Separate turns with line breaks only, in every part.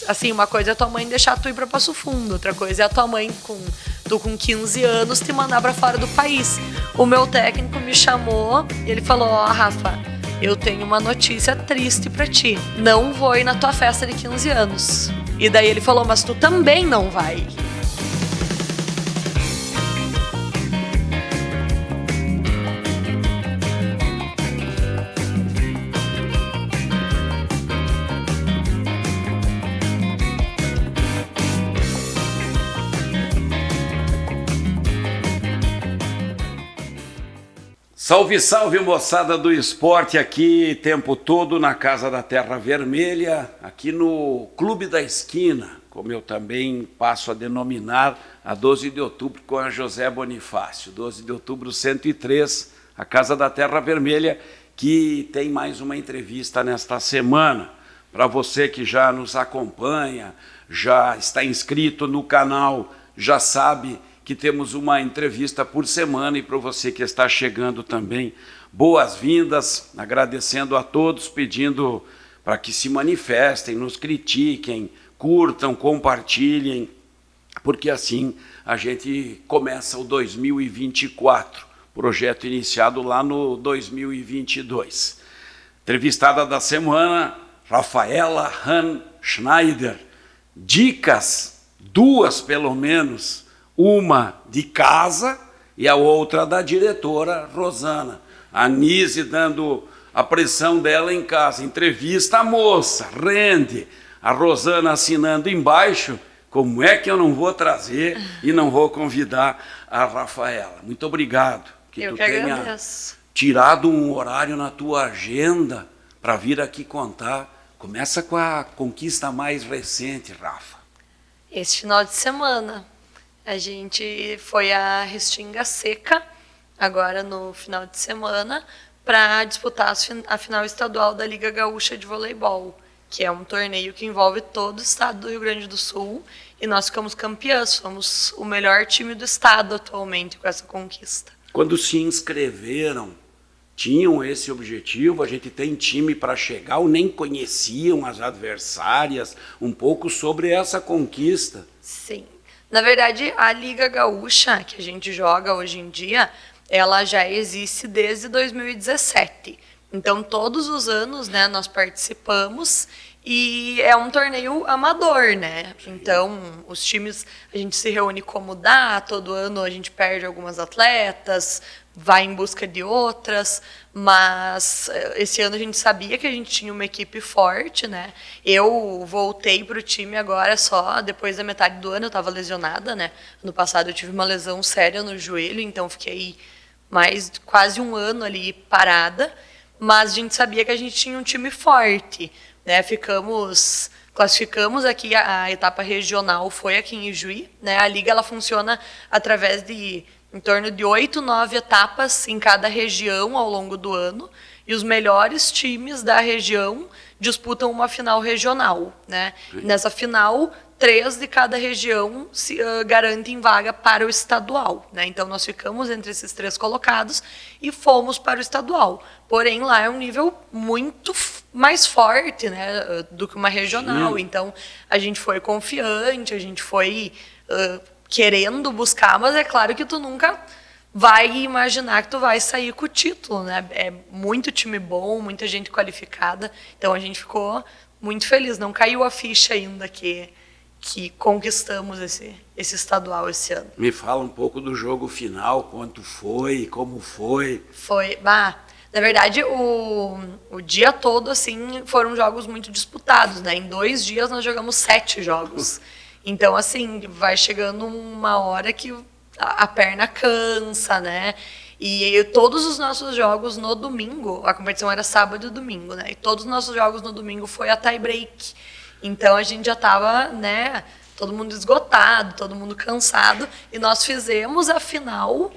assim, uma coisa é a tua mãe deixar tu ir pra Passo Fundo, outra coisa é a tua mãe tu com 15 anos te mandar pra fora do país. O meu técnico me chamou e ele falou, Rafa, eu tenho uma notícia triste pra ti. Não vou ir na tua festa de 15 anos. E daí ele falou, mas tu também não vai.
Salve, salve, moçada do esporte, aqui tempo todo na Casa da Terra Vermelha, aqui no Clube da Esquina, como eu também passo a denominar, a 12 de outubro com a José Bonifácio. 12 de outubro 103, a Casa da Terra Vermelha, que tem mais uma entrevista nesta semana. Para você que já nos acompanha, já está inscrito no canal, já sabe que temos uma entrevista por semana, e para você que está chegando também, boas-vindas, agradecendo a todos, pedindo para que se manifestem, nos critiquem, curtam, compartilhem, porque assim a gente começa o 2024, projeto iniciado lá no 2022. Entrevistada da semana, Rafaela Hahn Schneider. Dicas, duas pelo menos, uma de casa e a outra da diretora Rosana. A Nise dando a pressão dela em casa. Entrevista a moça, rende. A Rosana assinando embaixo. Como é que eu não vou trazer e não vou convidar a Rafaela? Muito obrigado.
Eu que agradeço.
Tirado um horário na tua agenda para vir aqui contar. Começa com a conquista mais recente, Rafa.
Esse final de semana. A gente foi a Restinga Seca, agora no final de semana, para disputar a final estadual da Liga Gaúcha de Voleibol, que é um torneio que envolve todo o estado do Rio Grande do Sul, e nós ficamos campeãs, fomos o melhor time do estado atualmente com essa conquista.
Quando se inscreveram, tinham esse objetivo? A gente tem time para chegar ou nem conheciam as adversárias? Um pouco sobre essa conquista.
Sim. Na verdade, a Liga Gaúcha, que a gente joga hoje em dia, ela já existe desde 2017. Então, todos os anos, né, nós participamos e é um torneio amador, né? Então, os times, a gente se reúne como dá, todo ano a gente perde algumas atletas, vai em busca de outras, mas esse ano a gente sabia que a gente tinha uma equipe forte, né? Eu voltei para o time agora só depois da metade do ano, eu estava lesionada, né? Ano passado eu tive uma lesão séria no joelho, então fiquei quase um ano ali parada, mas a gente sabia que a gente tinha um time forte, né? Classificamos aqui, a etapa regional foi aqui em Ijuí, né? A liga ela funciona através de em torno de 8, 9 etapas em cada região ao longo do ano, e os melhores times da região disputam uma final regional, né? Nessa final, 3 de cada região se garantem vaga para o estadual, né? Então nós ficamos entre esses 3 colocados e fomos para o estadual. Porém, lá é um nível muito mais forte, né, do que uma regional. Sim. Então a gente foi confiante, a gente foi querendo buscar, mas é claro que tu nunca vai imaginar que tu vai sair com o título, né? É muito time bom, muita gente qualificada, então a gente ficou muito feliz. Não caiu a ficha ainda que conquistamos esse estadual esse ano.
Me fala um pouco do jogo final, quanto foi, como foi?
Na verdade, o dia todo, assim, foram jogos muito disputados, né? Em 2 dias nós jogamos 7 jogos. Então, assim, vai chegando uma hora que a perna cansa, né? E todos os nossos jogos no domingo, a competição era sábado e domingo, né? E todos os nossos jogos no domingo foi a tie break. Então, a gente já estava, né, todo mundo esgotado, todo mundo cansado. E nós fizemos a final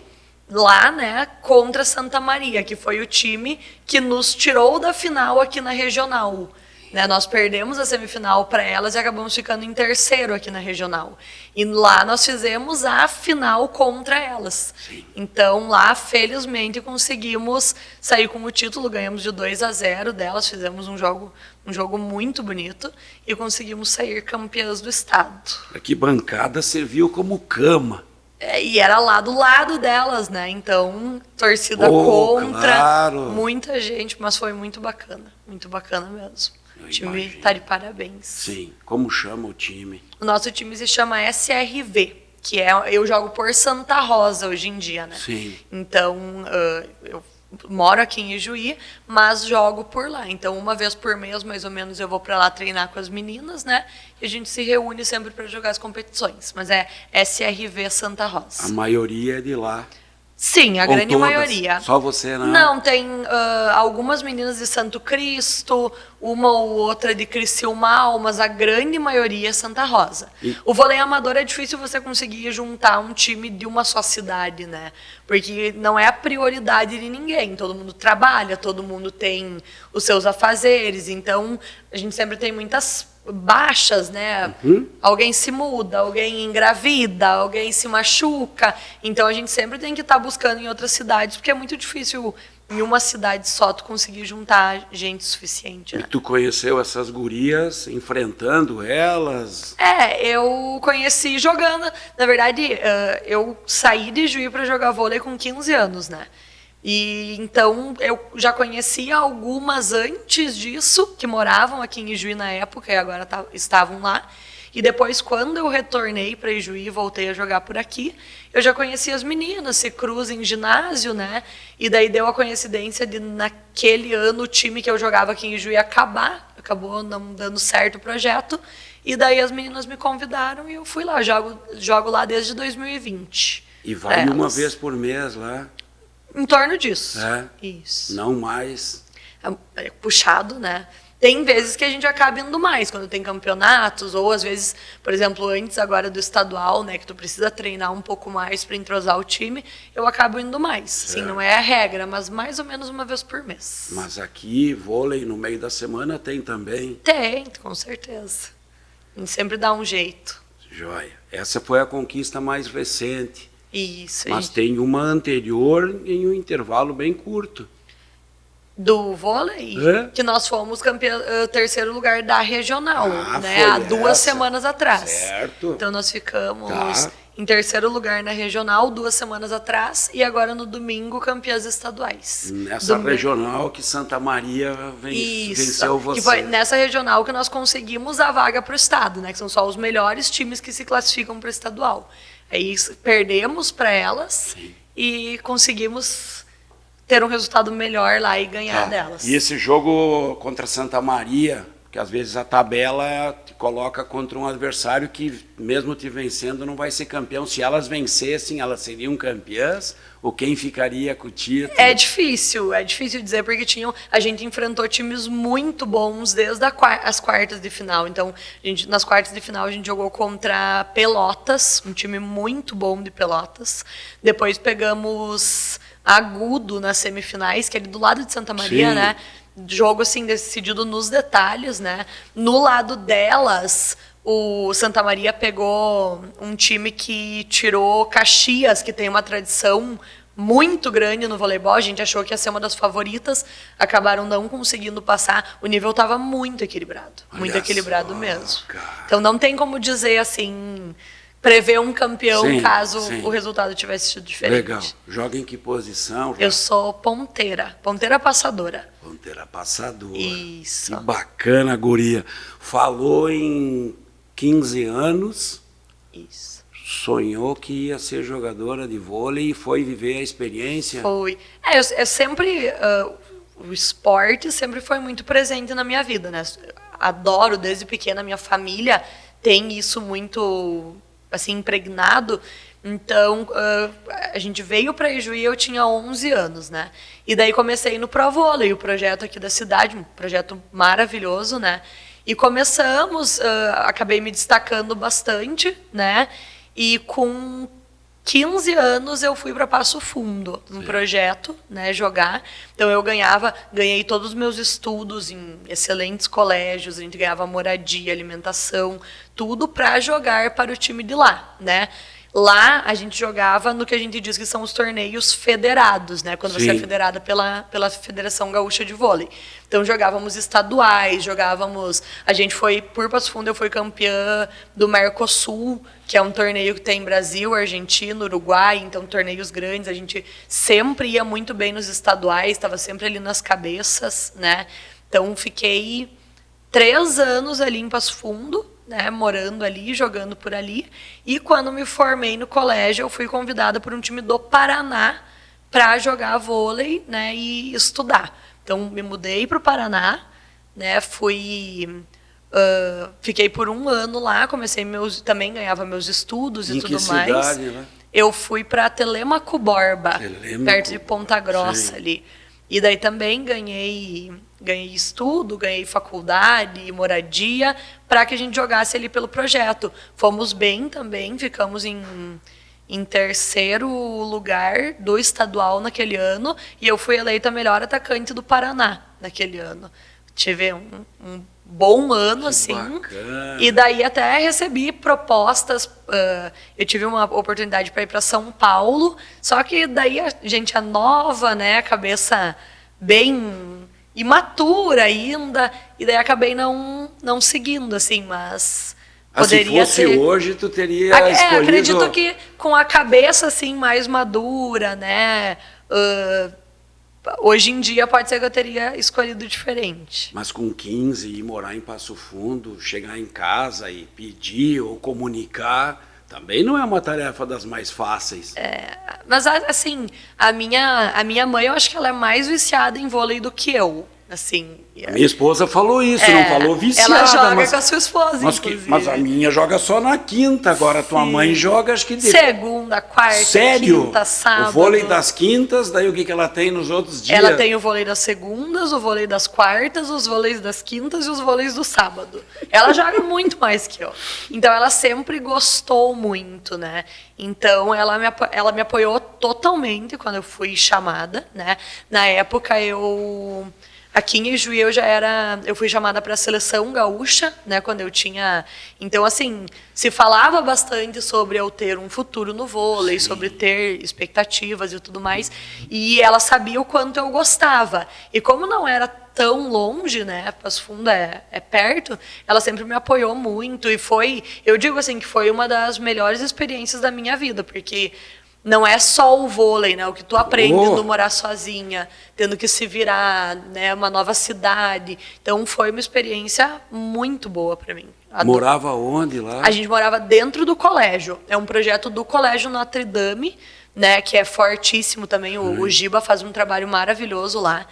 lá, né, contra Santa Maria, que foi o time que nos tirou da final aqui na regional. Né, nós perdemos a semifinal para elas e acabamos ficando em terceiro aqui na regional. E lá nós fizemos a final contra elas. Sim. Então lá, felizmente, conseguimos sair com o título, ganhamos de 2-0 delas, fizemos um jogo um jogo muito bonito, e conseguimos sair campeãs do estado.
A arquibancada serviu como cama.
E era lá do lado delas, né? Então, torcida contra,
claro.
muita gente, mas foi muito bacana mesmo. O time
imagino.
tá de parabéns.
Sim, como chama o time?
O nosso time se chama SRV, que eu jogo por Santa Rosa hoje em dia, né?
Sim.
Então, eu moro aqui em Ijuí, mas jogo por lá. Então, uma vez por mês, mais ou menos, eu vou para lá treinar com as meninas, né? E a gente se reúne sempre para jogar as competições. Mas é SRV Santa Rosa.
A maioria é de lá.
Sim, a
Ou
grande
todas?
maioria.
Só você, não?
Não, tem algumas meninas de Santo Cristo, uma ou outra de Criciúmal, mas a grande maioria é Santa Rosa. O vôlei amador é difícil você conseguir juntar um time de uma só cidade, né? Porque não é a prioridade de ninguém. Todo mundo trabalha, todo mundo tem os seus afazeres. Então, a gente sempre tem muitas baixas, né? Alguém se muda, alguém engravida, alguém se machuca. Então a gente sempre tem que estar buscando em outras cidades, porque é muito difícil em uma cidade só tu conseguir juntar gente suficiente, né?
E tu conheceu essas gurias, enfrentando elas?
Eu conheci jogando. Na verdade, eu saí de Juí para jogar vôlei com 15 anos, né? E então eu já conhecia algumas antes disso, que moravam aqui em Ijuí na época e agora estavam lá. E depois, quando eu retornei para Ijuí e voltei a jogar por aqui, eu já conhecia as meninas, se cruza em ginásio, né? E daí deu a coincidência de, naquele ano, o time que eu jogava aqui em Ijuí acabou não dando certo o projeto. E daí as meninas me convidaram e eu fui lá, jogo lá desde 2020.
E vai uma vez por mês lá?
Em torno disso. Isso.
Não mais.
É puxado, né? Tem vezes que a gente acaba indo mais, quando tem campeonatos, ou às vezes, por exemplo, antes agora do estadual, né, que tu precisa treinar um pouco mais para entrosar o time, eu acabo indo mais. Sim, não é a regra, mas mais ou menos uma vez por mês.
Mas aqui, vôlei no meio da semana tem também?
Tem, com certeza. A gente sempre dá um jeito.
Joia. Essa foi a conquista mais recente.
Isso.
Mas tem uma anterior em um intervalo bem curto.
Do vôlei, que nós fomos terceiro lugar da regional, né? Há 2 semanas atrás.
Certo.
Então nós ficamos em terceiro lugar na regional 2 semanas atrás e agora no domingo campeãs estaduais.
Nessa regional que Santa Maria venceu você.
Que foi nessa regional que nós conseguimos a vaga para o estado, né? Que são só os melhores times que se classificam para o estadual. Aí perdemos para elas e conseguimos ter um resultado melhor lá e ganhar delas.
E esse jogo contra Santa Maria, que às vezes a tabela te coloca contra um adversário que, mesmo te vencendo, não vai ser campeão. Se elas vencessem, elas seriam campeãs, ou quem ficaria com o título? É difícil
dizer, porque a gente enfrentou times muito bons desde as quartas de final. Então, nas quartas de final, a gente jogou contra Pelotas, um time muito bom de Pelotas. Depois pegamos Agudo nas semifinais, que é ali do lado de Santa Maria, né? Jogo assim decidido nos detalhes, né? No lado delas, o Santa Maria pegou um time que tirou Caxias, que tem uma tradição muito grande no voleibol. A gente achou que ia ser uma das favoritas, acabaram não conseguindo passar. O nível estava muito equilibrado, mesmo.
Cara.
Então não tem como dizer assim, prever um campeão caso o resultado tivesse sido diferente.
Legal. Joga em que posição?
Eu sou ponteira passadora.
Ponteira passadora.
Isso.
Que bacana, guria. Falou em 15 anos.
Isso.
Sonhou que ia ser jogadora de vôlei e foi viver a experiência?
Foi. Eu sempre... o esporte sempre foi muito presente na minha vida, né? Adoro, desde pequena, minha família tem isso muito assim impregnado. Então, a gente veio para Ijuí, eu tinha 11 anos, né? E daí comecei no Pro Vôlei, o projeto aqui da cidade, um projeto maravilhoso, né? E começamos, acabei me destacando bastante, né? E com 15 anos eu fui para Passo Fundo, um projeto, né, jogar. Então eu ganhei todos os meus estudos em excelentes colégios, a gente ganhava moradia, alimentação, tudo para jogar para o time de lá, né? Lá a gente jogava no que a gente diz que são os torneios federados, né? Quando você é federada pela Federação Gaúcha de Vôlei. Então jogávamos estaduais, a gente foi, por Passo Fundo, eu fui campeã do Mercosul, que é um torneio que tem Brasil, Argentina, Uruguai, então torneios grandes. A gente sempre ia muito bem nos estaduais, estava sempre ali nas cabeças, né? Então fiquei 3 anos ali em Passo Fundo, né, morando ali, jogando por ali. E quando me formei no colégio, eu fui convidada por um time do Paraná para jogar vôlei, né, e estudar. Então, me mudei para o Paraná, né, fiquei por 1 ano lá, também ganhava meus estudos e tudo mais.
Cidade, né?
Eu fui para Telêmaco Borba, perto de Ponta Grossa ali. E daí também ganhei estudo, ganhei faculdade, moradia, para que a gente jogasse ali pelo projeto. Fomos bem também, ficamos em 3º lugar do estadual naquele ano, e eu fui eleita a melhor atacante do Paraná naquele ano. Tive um bom ano, que assim. Bacana. E daí até recebi propostas. Eu tive uma oportunidade para ir para São Paulo, só que daí a gente é nova, né? Cabeça bem imatura ainda, e daí acabei não seguindo, assim, mas poderia
se fosse hoje, tu teria escolhido...
Acredito que com a cabeça, assim, mais madura, né? Hoje em dia pode ser que eu teria escolhido diferente.
Mas com 15, ir morar em Passo Fundo, chegar em casa e pedir ou comunicar, também não é uma tarefa das mais fáceis.
Mas assim, a minha mãe, eu acho que ela é mais viciada em vôlei do que eu. Assim,
a minha esposa falou isso, não falou viciada.
Ela joga com a sua esposa,
mas a minha joga só na quinta, agora tua mãe joga, acho que...
Segunda, quarta, quinta, sábado.
O vôlei das quintas, daí o que ela tem nos outros dias?
Ela tem o vôlei das segundas, o vôlei das quartas, os vôleis das quintas e os vôleis do sábado. Ela joga muito mais que eu. Então, ela sempre gostou muito, né? Então, ela me apoiou totalmente quando eu fui chamada, né? Na época, aqui em Ijuí eu fui chamada para a seleção gaúcha, né, quando eu tinha... Então, assim, se falava bastante sobre eu ter um futuro no vôlei, sobre ter expectativas e tudo mais, e ela sabia o quanto eu gostava. E como não era tão longe, né, Passo Fundo é perto, ela sempre me apoiou muito, e eu digo assim, que foi uma das melhores experiências da minha vida, porque... Não é só o vôlei, né? O que tu aprende no morar sozinha, tendo que se virar, né? Uma nova cidade. Então, foi uma experiência muito boa para mim.
Morava onde lá?
A gente morava dentro do colégio. É um projeto do Colégio Notre Dame, né? Que é fortíssimo também. O Giba faz um trabalho maravilhoso lá.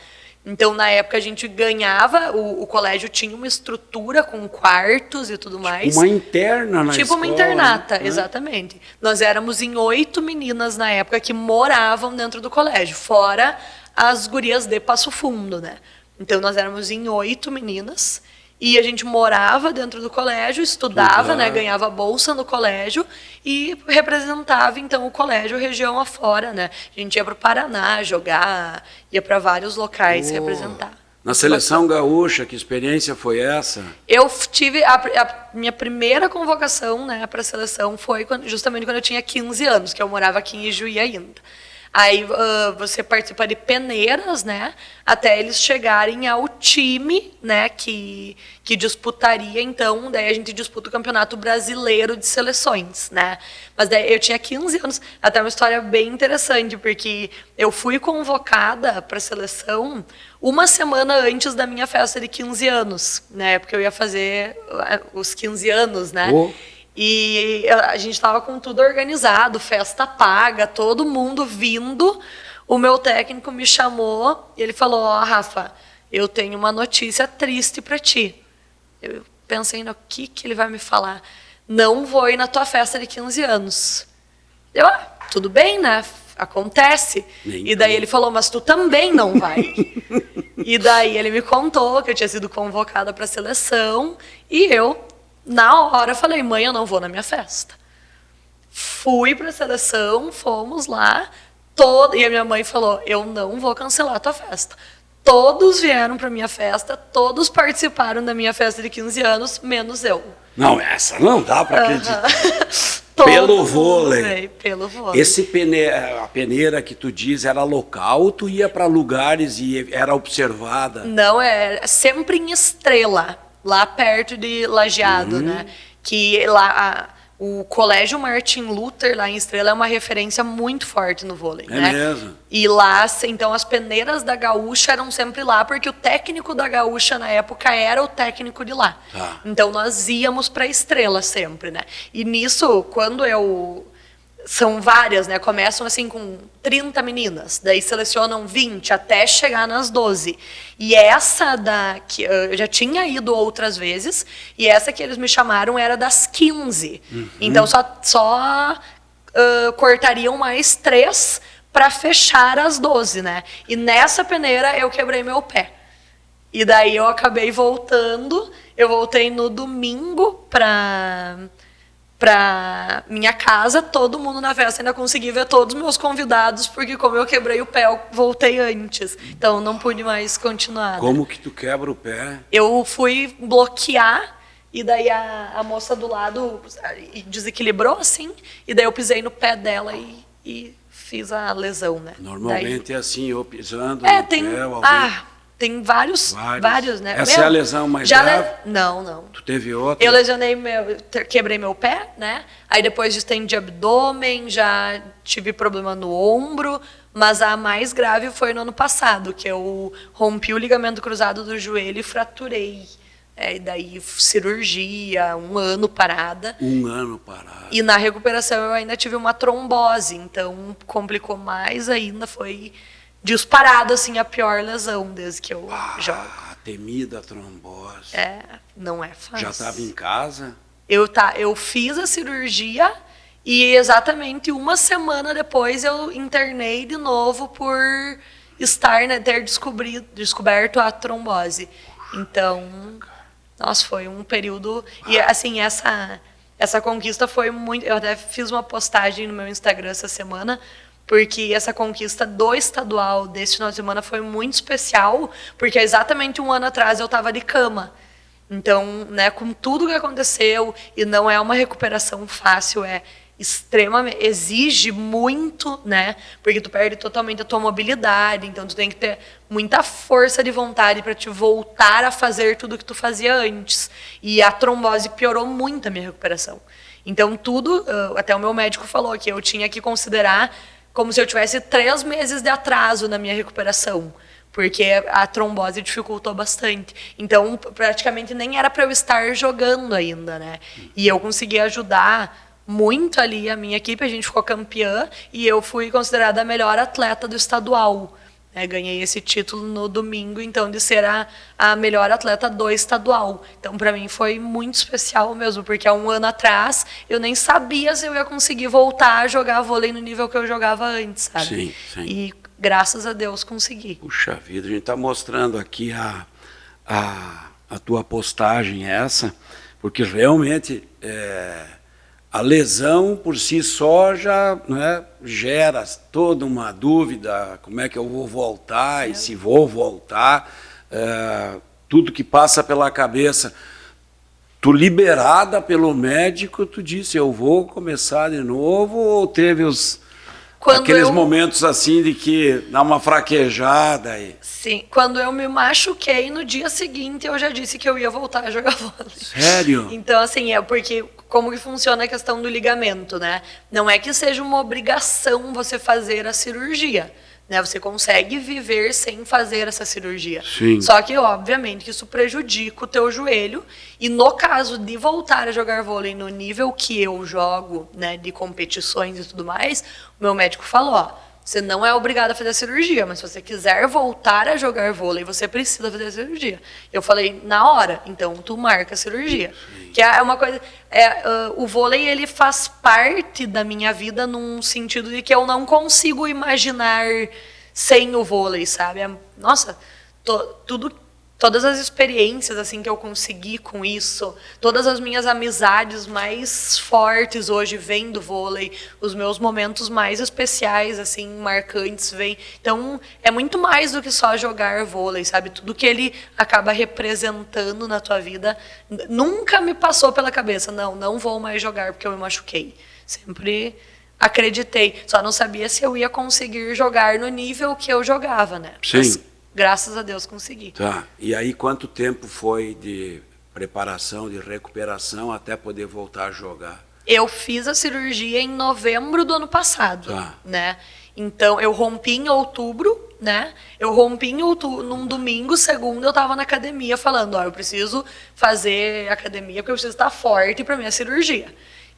Então, na época, a gente ganhava, o colégio tinha uma estrutura com quartos e tudo mais.
Uma interna na escola.
Tipo uma internata, né? Exatamente. Nós éramos em 8 meninas na época que moravam dentro do colégio, fora as gurias de Passo Fundo, né? Então, nós éramos em 8 meninas e a gente morava dentro do colégio, estudava, né? Ganhava bolsa no colégio e representava, então, o colégio região afora, né? A gente ia para o Paraná jogar, ia para vários locais representar.
Na seleção gaúcha, que experiência foi essa?
Eu tive a minha primeira convocação, né, para a seleção foi justamente quando eu tinha 15 anos, que eu morava aqui em Ijuí ainda. Aí você participa de peneiras, né, até eles chegarem ao time, né, que disputaria, então, daí a gente disputa o Campeonato Brasileiro de Seleções, né. Mas daí eu tinha 15 anos, até uma história bem interessante, porque eu fui convocada para a seleção 1 semana antes da minha festa de 15 anos, né, porque eu ia fazer os 15 anos, né. E a gente estava com tudo organizado, festa paga, todo mundo vindo. O meu técnico me chamou e ele falou: ó, Rafa, eu tenho uma notícia triste para ti. Eu pensei no que ele vai me falar. Não vou ir na tua festa de 15 anos. Eu, tudo bem, né? Acontece. E daí ele falou: mas tu também não vai. E daí ele me contou que eu tinha sido convocada para a seleção e eu... Na hora eu falei: mãe, eu não vou na minha festa. Fui para a seleção, fomos lá, e a minha mãe falou: eu não vou cancelar a tua festa. Todos vieram para minha festa, todos participaram da minha festa de 15 anos, menos eu.
Não, essa não dá para acreditar. Pelo vôlei.
Pelo vôlei.
A peneira que tu diz era local ou tu ia para lugares e era observada?
Não, é sempre em Estrela, lá perto de Lajeado, né? Que lá o Colégio Martin Luther, lá em Estrela, é uma referência muito forte no vôlei, né?
Mesmo?
E lá, então, as peneiras da Gaúcha eram sempre lá, porque o técnico da Gaúcha, na época, era o técnico de lá.
Tá.
Então, nós íamos para Estrela sempre, né? E nisso, quando eu... São várias, né? Começam assim com 30 meninas, daí selecionam 20 até chegar nas 12. E essa que eu já tinha ido outras vezes, e essa que eles me chamaram era das 15. Então só cortariam mais 3 para fechar as 12, né? E nessa peneira eu quebrei meu pé. E daí eu acabei voltando, eu voltei no domingo para minha casa, todo mundo na festa, ainda consegui ver todos os meus convidados, porque como eu quebrei o pé, eu voltei antes. Então, não pude mais continuar. Né?
Como que tu quebra o pé?
Eu fui bloquear, e daí a moça do lado desequilibrou, assim, e daí eu pisei no pé dela e fiz a lesão, né?
Normalmente é assim, eu pisando no
tem,
pé, alguém...
Tem vários, né?
Essa é a lesão mais grave?
Não.
Tu teve outra?
Eu quebrei meu pé, né? Aí depois distendi abdômen, já tive problema no ombro, mas a mais grave foi no ano passado, que eu rompi o ligamento cruzado do joelho e fraturei. E daí cirurgia, 1 ano parada.
1 ano parada.
E na recuperação eu ainda tive uma trombose, então complicou mais ainda, foi... disparado, assim, a pior lesão desde que eu jogo.
A temida trombose.
Não é fácil.
Já estava em casa?
Eu fiz a cirurgia e exatamente 1 semana depois eu internei de novo por ter descoberto a trombose. Então, nossa, foi um período... E, assim, essa conquista foi muito... Eu até fiz uma postagem no meu Instagram essa semana, porque essa conquista do estadual desse final de semana foi muito especial, porque exatamente 1 ano atrás eu estava de cama. Então, né, com tudo que aconteceu, e não é uma recuperação fácil, exige muito, né, porque tu perde totalmente a tua mobilidade, então tu tem que ter muita força de vontade para te voltar a fazer tudo que tu fazia antes. E a trombose piorou muito a minha recuperação. Então, até o meu médico falou que eu tinha que considerar como se eu tivesse 3 meses de atraso na minha recuperação, porque a trombose dificultou bastante. Então, praticamente nem era para eu estar jogando ainda, né? E eu consegui ajudar muito ali a minha equipe, a gente ficou campeã, e eu fui considerada a melhor atleta do estadual. Ganhei esse título no domingo, então, de ser a melhor atleta do estadual. Então, para mim, foi muito especial mesmo, porque há 1 ano atrás, eu nem sabia se eu ia conseguir voltar a jogar vôlei no nível que eu jogava antes, sabe?
Sim.
E, graças a Deus, consegui.
Puxa vida, a gente está mostrando aqui a tua postagem essa, porque realmente... A lesão por si só já, né, gera toda uma dúvida, como é que eu vou voltar e se vou voltar, tudo que passa pela cabeça. Tu liberada pelo médico, tu disse, eu vou começar de novo, ou teve aqueles momentos assim de que dá uma fraquejada aí?
Sim, quando eu me machuquei, no dia seguinte eu já disse que eu ia voltar a jogar vôlei.
Sério?
Então, assim, porque como que funciona a questão do ligamento, né? Não é que seja uma obrigação você fazer a cirurgia, né? Você consegue viver sem fazer essa cirurgia.
Sim.
Só que, obviamente, que isso prejudica o teu joelho. E no caso de voltar a jogar vôlei no nível que eu jogo, né, de competições e tudo mais, o meu médico falou, ó, você não é obrigado a fazer a cirurgia, mas se você quiser voltar a jogar vôlei, você precisa fazer a cirurgia. Eu falei, na hora, então tu marca a cirurgia. Sim. Que é uma coisa... o vôlei, ele faz parte da minha vida num sentido de que eu não imaginar sem o vôlei, sabe? Nossa, todas as experiências assim que eu consegui com isso, todas as minhas amizades mais fortes hoje vêm do vôlei, os meus momentos mais especiais, assim, marcantes vêm. Então, é muito mais do que só jogar vôlei, sabe? Tudo que ele acaba representando na tua vida nunca me passou pela cabeça. Não vou mais jogar porque eu me machuquei. Sempre acreditei. Só não sabia se eu ia conseguir jogar no nível que eu jogava, né?
Sim.
Mas, graças a Deus consegui.
Tá. E aí quanto tempo foi de preparação, de recuperação até poder voltar a jogar?
Eu fiz a cirurgia em novembro do ano passado,
Tá.
né? Então, eu rompi em outubro, né? Eu rompi em outubro, num domingo, segunda, eu tava na academia falando, ó, eu preciso fazer academia porque eu preciso estar forte para minha cirurgia.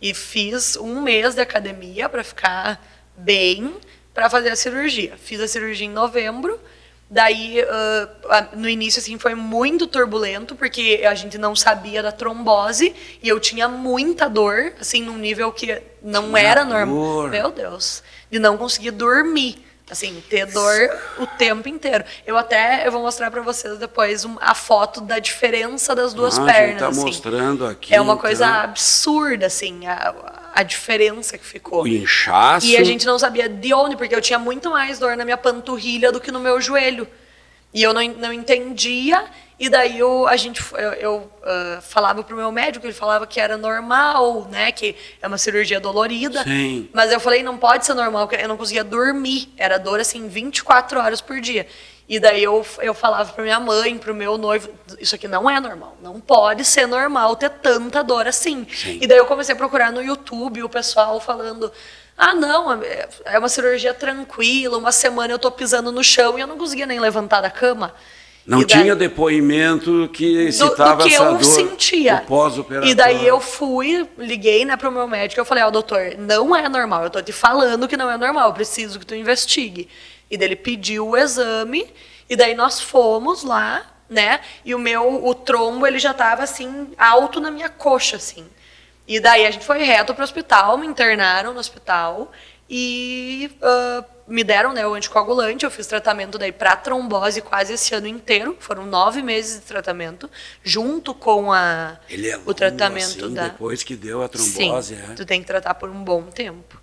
E fiz um mês de academia para ficar bem, para fazer a cirurgia. Fiz a cirurgia em novembro. Daí, no início, assim, foi muito turbulento, porque a gente não sabia da trombose, e eu tinha muita dor, assim, num nível que não era normal. Meu Deus, de não conseguir dormir, assim, ter dor o tempo inteiro. Eu vou mostrar para vocês depois a foto da diferença das duas pernas.
A gente tá
assim.
mostrando aqui.
É uma coisa absurda, assim, a diferença que ficou.
O inchaço.
E a gente não sabia de onde, porque eu tinha muito mais dor na minha panturrilha do que no meu joelho. E eu não entendia, e daí eu falava pro meu médico, ele falava que era normal, né, que é uma cirurgia dolorida.
Sim.
Mas eu falei, não pode ser normal, porque eu não conseguia dormir, era dor assim 24 horas por dia. E daí eu falava pra minha mãe, pro meu noivo, isso aqui não é normal, não pode ser normal ter tanta dor assim.
Sim.
E daí eu comecei a procurar no YouTube o pessoal falando, não, é uma cirurgia tranquila, uma semana eu tô pisando no chão e eu não conseguia nem levantar da cama.
Não tinha depoimento que citava
do que
essa
eu
dor
sentia.
pós-operatório.
E daí eu liguei, né, pro meu médico, eu falei, doutor, não é normal, eu tô te falando que não é normal, eu preciso que tu investigue. E daí ele pediu o exame, e daí nós fomos lá, né, e o trombo, ele já tava, assim, alto na minha coxa, assim. E daí a gente foi reto pro hospital, me internaram no hospital, e me deram, né, o anticoagulante, eu fiz tratamento daí para trombose quase esse ano inteiro, foram 9 meses de tratamento, junto com
Ele é longo,
o tratamento
assim, depois que deu a trombose.
Sim, tu tem que tratar por um bom tempo.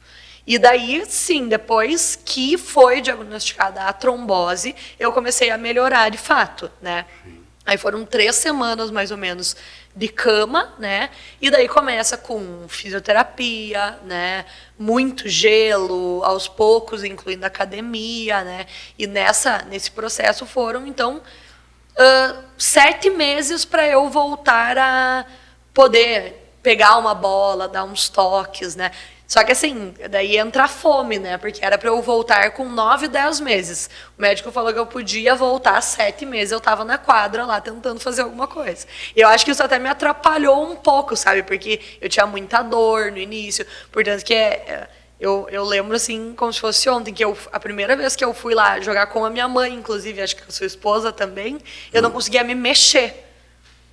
E daí, sim, depois que foi diagnosticada a trombose, eu comecei a melhorar de fato, né? Sim. Aí foram 3 semanas, mais ou menos, de cama, né? E daí começa com fisioterapia, né? Muito gelo, aos poucos, incluindo academia, né? E nesse processo foram, então, 7 meses para eu voltar a poder pegar uma bola, dar uns toques, né? Só que assim, daí entra a fome, né? Porque era para eu voltar com 9, 10 meses. O médico falou que eu podia voltar 7 meses. Eu estava na quadra lá tentando fazer alguma coisa. E eu acho que isso até me atrapalhou um pouco, sabe? Porque eu tinha muita dor no início. Portanto, que eu lembro assim, como se fosse ontem, que a primeira vez que eu fui lá jogar com a minha mãe, inclusive, acho que com a sua esposa também, eu não conseguia me mexer.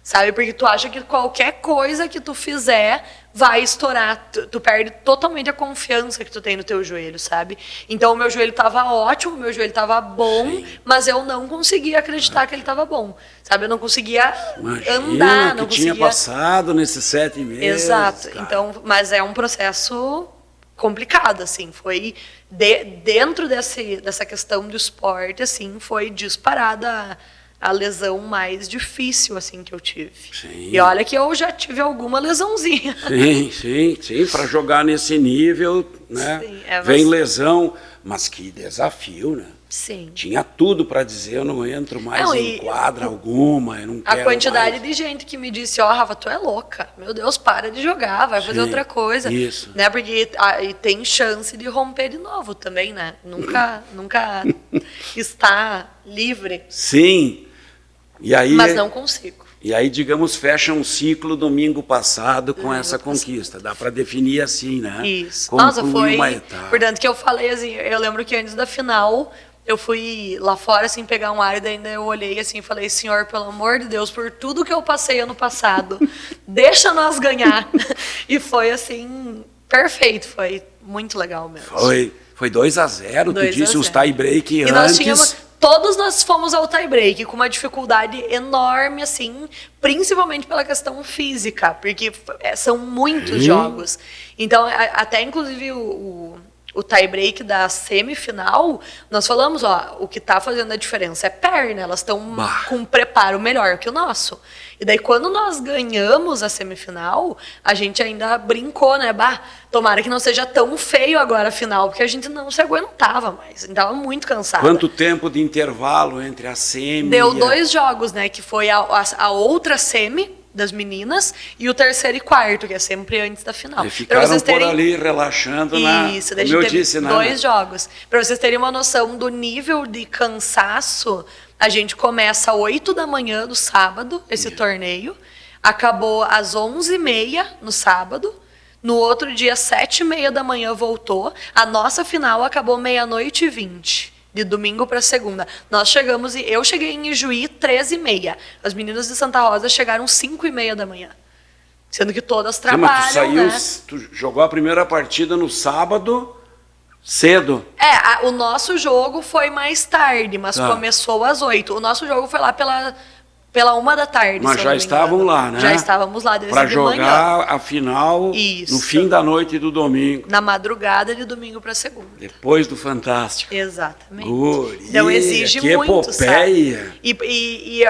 Sabe? Porque tu acha que qualquer coisa que tu fizer vai estourar. Tu perde totalmente a confiança que tu tem no teu joelho, sabe? Então, o meu joelho estava ótimo, o meu joelho estava bom, sim, mas eu não conseguia acreditar que ele estava bom. Sabe? Eu não conseguia andar, não conseguia...
tinha passado nesses 7 meses.
Exato.
Cara.
Então, mas é um processo complicado, assim. Foi dentro dessa questão do esporte, assim, foi disparada a lesão mais difícil, assim, que eu tive.
Sim.
E olha que eu já tive alguma lesãozinha.
Sim. Para jogar nesse nível, né? Sim, vem lesão, mas que desafio, né?
Sim.
Tinha tudo para dizer, eu não entro mais em quadra alguma, eu não quero
a quantidade
mais.
de gente que me disse, Rafa, tu é louca, meu Deus, para de jogar, vai fazer outra coisa.
Isso.
Né? Porque e tem chance de romper de novo também, né? Nunca está livre.
Sim. E aí,
mas não consigo.
E aí, digamos, fecha um ciclo domingo passado com essa conquista. Dá para definir assim, né?
Isso.
Concluir
Nossa, foi...
uma etapa.
Portanto, que eu falei assim, eu lembro que antes da final, eu fui lá fora, assim, pegar um ar, e daí ainda eu olhei assim e falei, Senhor, pelo amor de Deus, por tudo que eu passei ano passado, deixa nós ganhar. E foi, assim, perfeito. Foi muito legal mesmo.
Foi 2-0, tu disse os tie-break antes.
Nós tínhamos... Todos nós fomos ao tie-break com uma dificuldade enorme, assim, principalmente pela questão física, porque são muitos jogos. Então, até inclusive o o tie-break da semifinal, nós falamos, ó, o que tá fazendo a diferença é perna, elas estão com um preparo melhor que o nosso. E daí, quando nós ganhamos a semifinal, a gente ainda brincou, né? Tomara que não seja tão feio agora a final, porque a gente não se aguentava mais, a gente tava muito cansada.
Quanto tempo de intervalo entre a semi
Deu 2 jogos, né? Que foi a outra semi das meninas e o terceiro e quarto, que é sempre antes da final.
E ficaram por ali relaxando
Isso,
como eu disse,
2 jogos. Para vocês terem uma noção do nível de cansaço, a gente começa às 8 da manhã do sábado, esse torneio, acabou às 11h30 no sábado, no outro dia, 7h30 da manhã voltou, a nossa final acabou 00:20. De domingo para segunda. Eu cheguei em Ijuí 13h30. As meninas de Santa Rosa chegaram 5h30 da manhã. Sendo que todas trabalham,
mas tu jogou a primeira partida no sábado, cedo.
O nosso jogo foi mais tarde, mas começou às 8. O nosso jogo foi lá pela 1h da tarde.
Mas já estavam lá, né?
Já estávamos lá desde
para
de manhã.
jogar a final no fim da noite do domingo.
Na madrugada de domingo para segunda.
Depois do Fantástico.
Exatamente.
Guria,
então exige
que
muito,
epopeia.
Sabe? E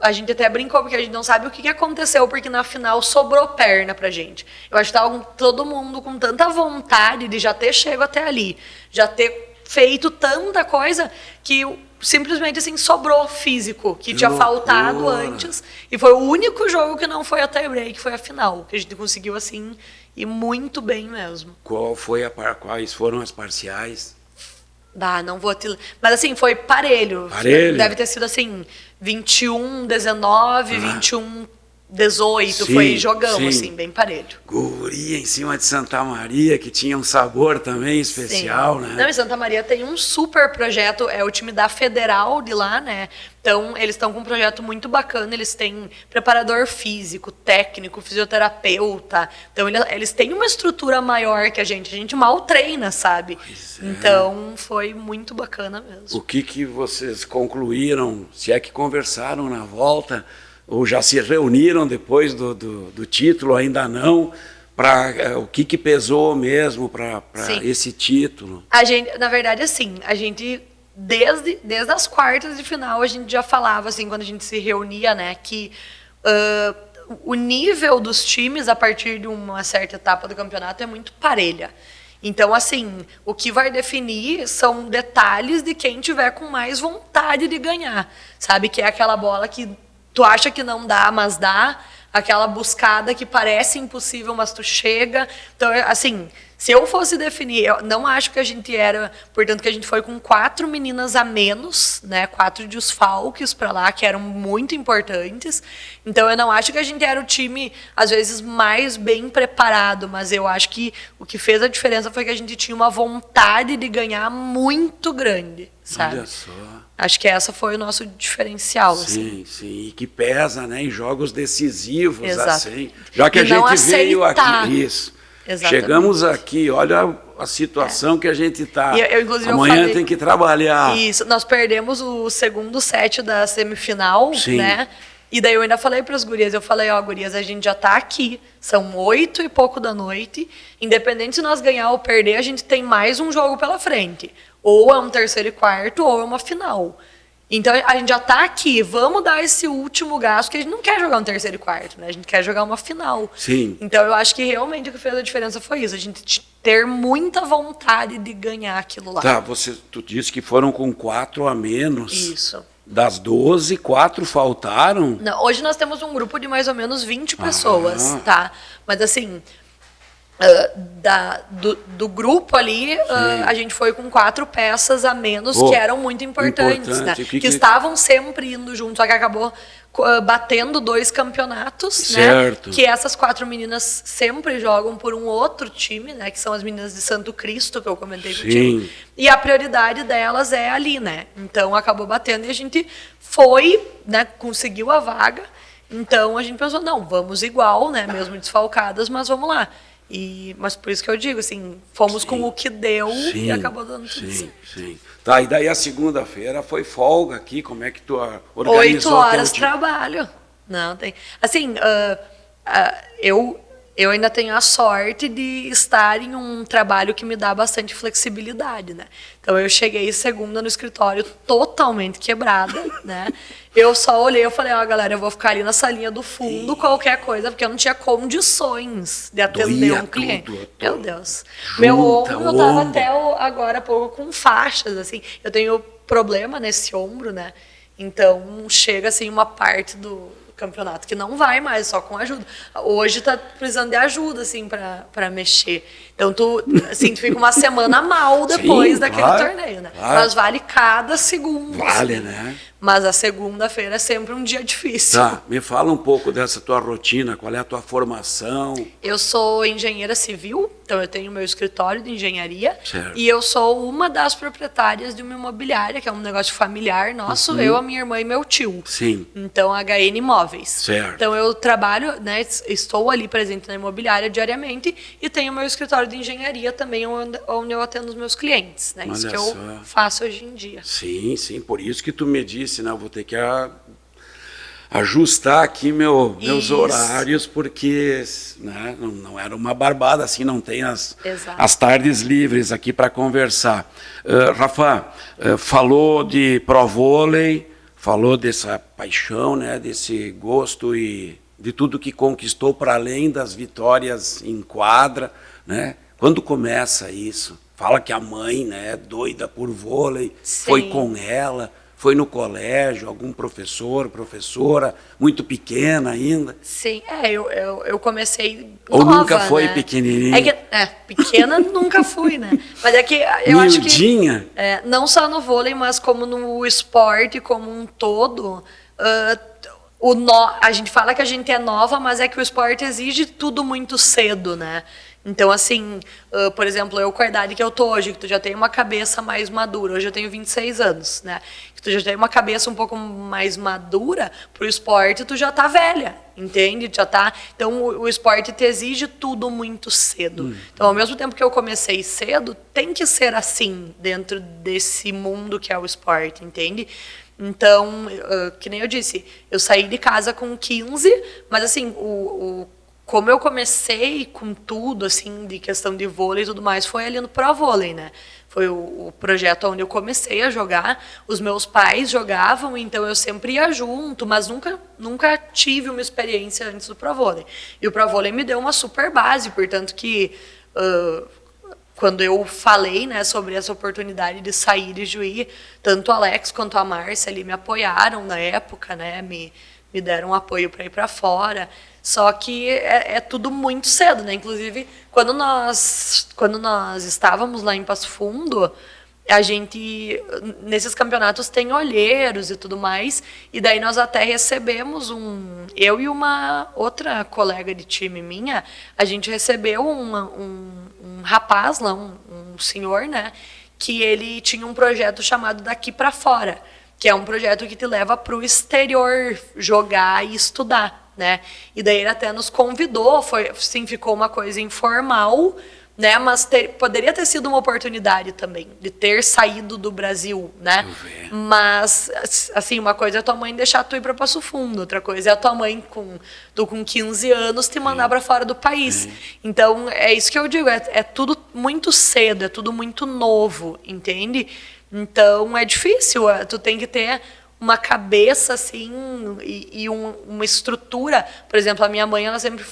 a gente até brincou, porque a gente não sabe o que aconteceu, porque na final sobrou perna pra gente. Eu acho que estava todo mundo com tanta vontade de já ter chego até ali, já ter feito tanta coisa, que simplesmente assim sobrou físico, que tinha faltado antes. E foi o único jogo que não foi a tie-break, foi a final, que a gente conseguiu assim ir muito bem mesmo.
Quais foram as parciais?
Não vou te... Mas assim, foi parelho. Deve ter sido assim, 21-19, 21-18. Foi jogão, assim, bem parelho.
Guria em cima de Santa Maria, que tinha um sabor também especial, né?
Não, e Santa Maria tem um super projeto, é o time da Federal de lá, né? Então, eles estão com um projeto muito bacana, eles têm preparador físico, técnico, fisioterapeuta. Então, eles têm uma estrutura maior que a gente mal treina, sabe? Então, foi muito bacana mesmo.
O que vocês concluíram, se é que conversaram na volta, ou já se reuniram depois do título, ainda não, para o que pesou mesmo para esse título?
Na verdade, assim, a gente... Desde as quartas de final, a gente já falava, assim, quando a gente se reunia, né, que o nível dos times, a partir de uma certa etapa do campeonato, é muito parelha. Então, assim, o que vai definir são detalhes de quem tiver com mais vontade de ganhar, sabe? Que é aquela bola que tu acha que não dá, mas dá, aquela buscada que parece impossível, mas tu chega. Então, assim... Se eu fosse definir, eu não acho que a gente era, portanto, que a gente foi com 4 meninas a menos, né? 4 desfalques para lá, que eram muito importantes. Então, eu não acho que a gente era o time, às vezes, mais bem preparado, mas eu acho que o que fez a diferença foi que a gente tinha uma vontade de ganhar muito grande, sabe?
Olha só.
Acho que essa foi o nosso diferencial.
Sim,
assim.
sim. E que pesa, né? Em jogos decisivos,
Exato.
assim. Já que a gente veio aqui, isso. Exatamente. Chegamos aqui, olha a situação que a gente está. Amanhã tem que trabalhar.
Isso, nós perdemos o segundo set da semifinal, né? E daí eu ainda falei para as gurias, gurias, a gente já está aqui, são 8 e pouco da noite, independente se nós ganhar ou perder, a gente tem mais um jogo pela frente. Ou é um terceiro e quarto, ou é uma final. Então, a gente já está aqui, vamos dar esse último gasto, porque a gente não quer jogar um terceiro e quarto, né? A gente quer jogar uma final.
Sim.
Então, eu acho que realmente o que fez a diferença foi isso, a gente ter muita vontade de ganhar aquilo lá.
Tá, tu disse que foram com 4 a menos.
Isso.
Das 12, 4 faltaram?
Não, hoje nós temos um grupo de mais ou menos 20 pessoas, tá? Mas assim... do grupo ali, a gente foi com 4 peças a menos que eram muito importantes, né? Que estavam sempre indo junto, só que acabou batendo 2 campeonatos,
certo.
Né? Que essas 4 meninas sempre jogam por um outro time, né? Que são as meninas de Santo Cristo, que eu comentei contigo. E a prioridade delas é ali, né? Então acabou batendo e a gente foi, né? Conseguiu a vaga. Então a gente pensou, não, vamos igual, né? Mesmo desfalcadas, mas vamos lá. Mas por isso que eu digo, assim, fomos com o que deu e acabou dando tudo certo.
Sim. Tá, e daí a segunda-feira foi folga aqui, como é que tu organizou?
8 horas de trabalho. Não, tem... Assim, eu eu ainda tenho a sorte de estar em um trabalho que me dá bastante flexibilidade, né? Então eu cheguei segunda no escritório totalmente quebrada, né? Eu só olhei e falei, galera, eu vou ficar ali na salinha do fundo, qualquer coisa, porque eu não tinha condições de atender um cliente. Meu Deus. Meu ombro, eu tava até agora há pouco com faixas, assim. Eu tenho problema nesse ombro, né? Então chega assim uma parte do campeonato que não vai mais, só com ajuda. Hoje tá precisando de ajuda, assim, pra mexer. Então, tu fica uma semana mal depois daquele torneio, né? Claro. Mas vale cada segundo.
Vale,
assim.
né?
Mas a segunda-feira é sempre um dia difícil.
Tá, me fala um pouco dessa tua rotina, qual é a tua formação?
Eu sou engenheira civil, então eu tenho meu escritório de engenharia.
Certo.
E eu sou uma das proprietárias de uma imobiliária, que é um negócio familiar nosso, eu, a minha irmã e meu tio.
Sim.
Então, HN Imóveis.
Certo.
Então, eu trabalho, né, estou ali presente na imobiliária diariamente e tenho meu escritório de engenharia também, onde eu atendo os meus clientes. Né? Isso que eu faço hoje em dia.
Sim, sim, por isso que tu me disse, né, eu vou ter que ajustar aqui meus horários, porque né, não era uma barbada, assim, não tem as tardes livres aqui para conversar. Rafa, falou de pro-vôlei, falou dessa paixão, né, desse gosto e de tudo que conquistou para além das vitórias em quadra, né? Quando começa isso? Fala que a mãe, né, é doida por vôlei, sim, foi com ela, foi no colégio, algum professor, professora, muito pequena ainda?
Sim, eu comecei
ou
nova,
nunca foi, né, pequenininha?
Pequena nunca fui, né? Mas é que eu acho que não só no vôlei, mas como no esporte como um todo, a gente fala que a gente é nova, mas é que o esporte exige tudo muito cedo, né? Então, assim, por exemplo, eu com a idade que eu tô hoje, que tu já tem uma cabeça mais madura, hoje eu tenho 26 anos, né? Que tu já tem uma cabeça um pouco mais madura pro esporte, tu já tá velha, entende? Já tá. Então, o esporte te exige tudo muito cedo. Então, ao mesmo tempo que eu comecei cedo, tem que ser assim, dentro desse mundo que é o esporte, entende? Então, que nem eu disse, eu saí de casa com 15, mas assim, como eu comecei com tudo, assim, de questão de vôlei e tudo mais, foi ali no Pro Vôlei, né? Foi o projeto onde eu comecei a jogar. Os meus pais jogavam, então eu sempre ia junto, mas nunca tive uma experiência antes do Pro Vôlei. E o Pro Vôlei me deu uma super base, portanto que quando eu falei, né, sobre essa oportunidade de sair de Juí, tanto o Alex quanto a Márcia ali me apoiaram na época, né, me deram apoio para ir para fora. Só que é tudo muito cedo, né? Inclusive, quando nós estávamos lá em Passo Fundo, a gente, nesses campeonatos, tem olheiros e tudo mais, e daí nós até recebemos eu e uma outra colega de time minha, a gente recebeu um rapaz lá, um senhor, né? Que ele tinha um projeto chamado Daqui para Fora, que é um projeto que te leva para o exterior jogar e estudar. Né? E daí ele até nos convidou, ficou uma coisa informal, né? Mas poderia ter sido uma oportunidade também de ter saído do Brasil, né? Mas assim, uma coisa é a tua mãe deixar tu ir para Passo Fundo, outra coisa é a tua mãe com 15 anos te mandar para fora do país. Então é isso que eu digo, é tudo muito cedo, é tudo muito novo, entende? Então é difícil, tu tem que ter uma cabeça assim e uma estrutura. Por exemplo, a minha mãe, ela sempre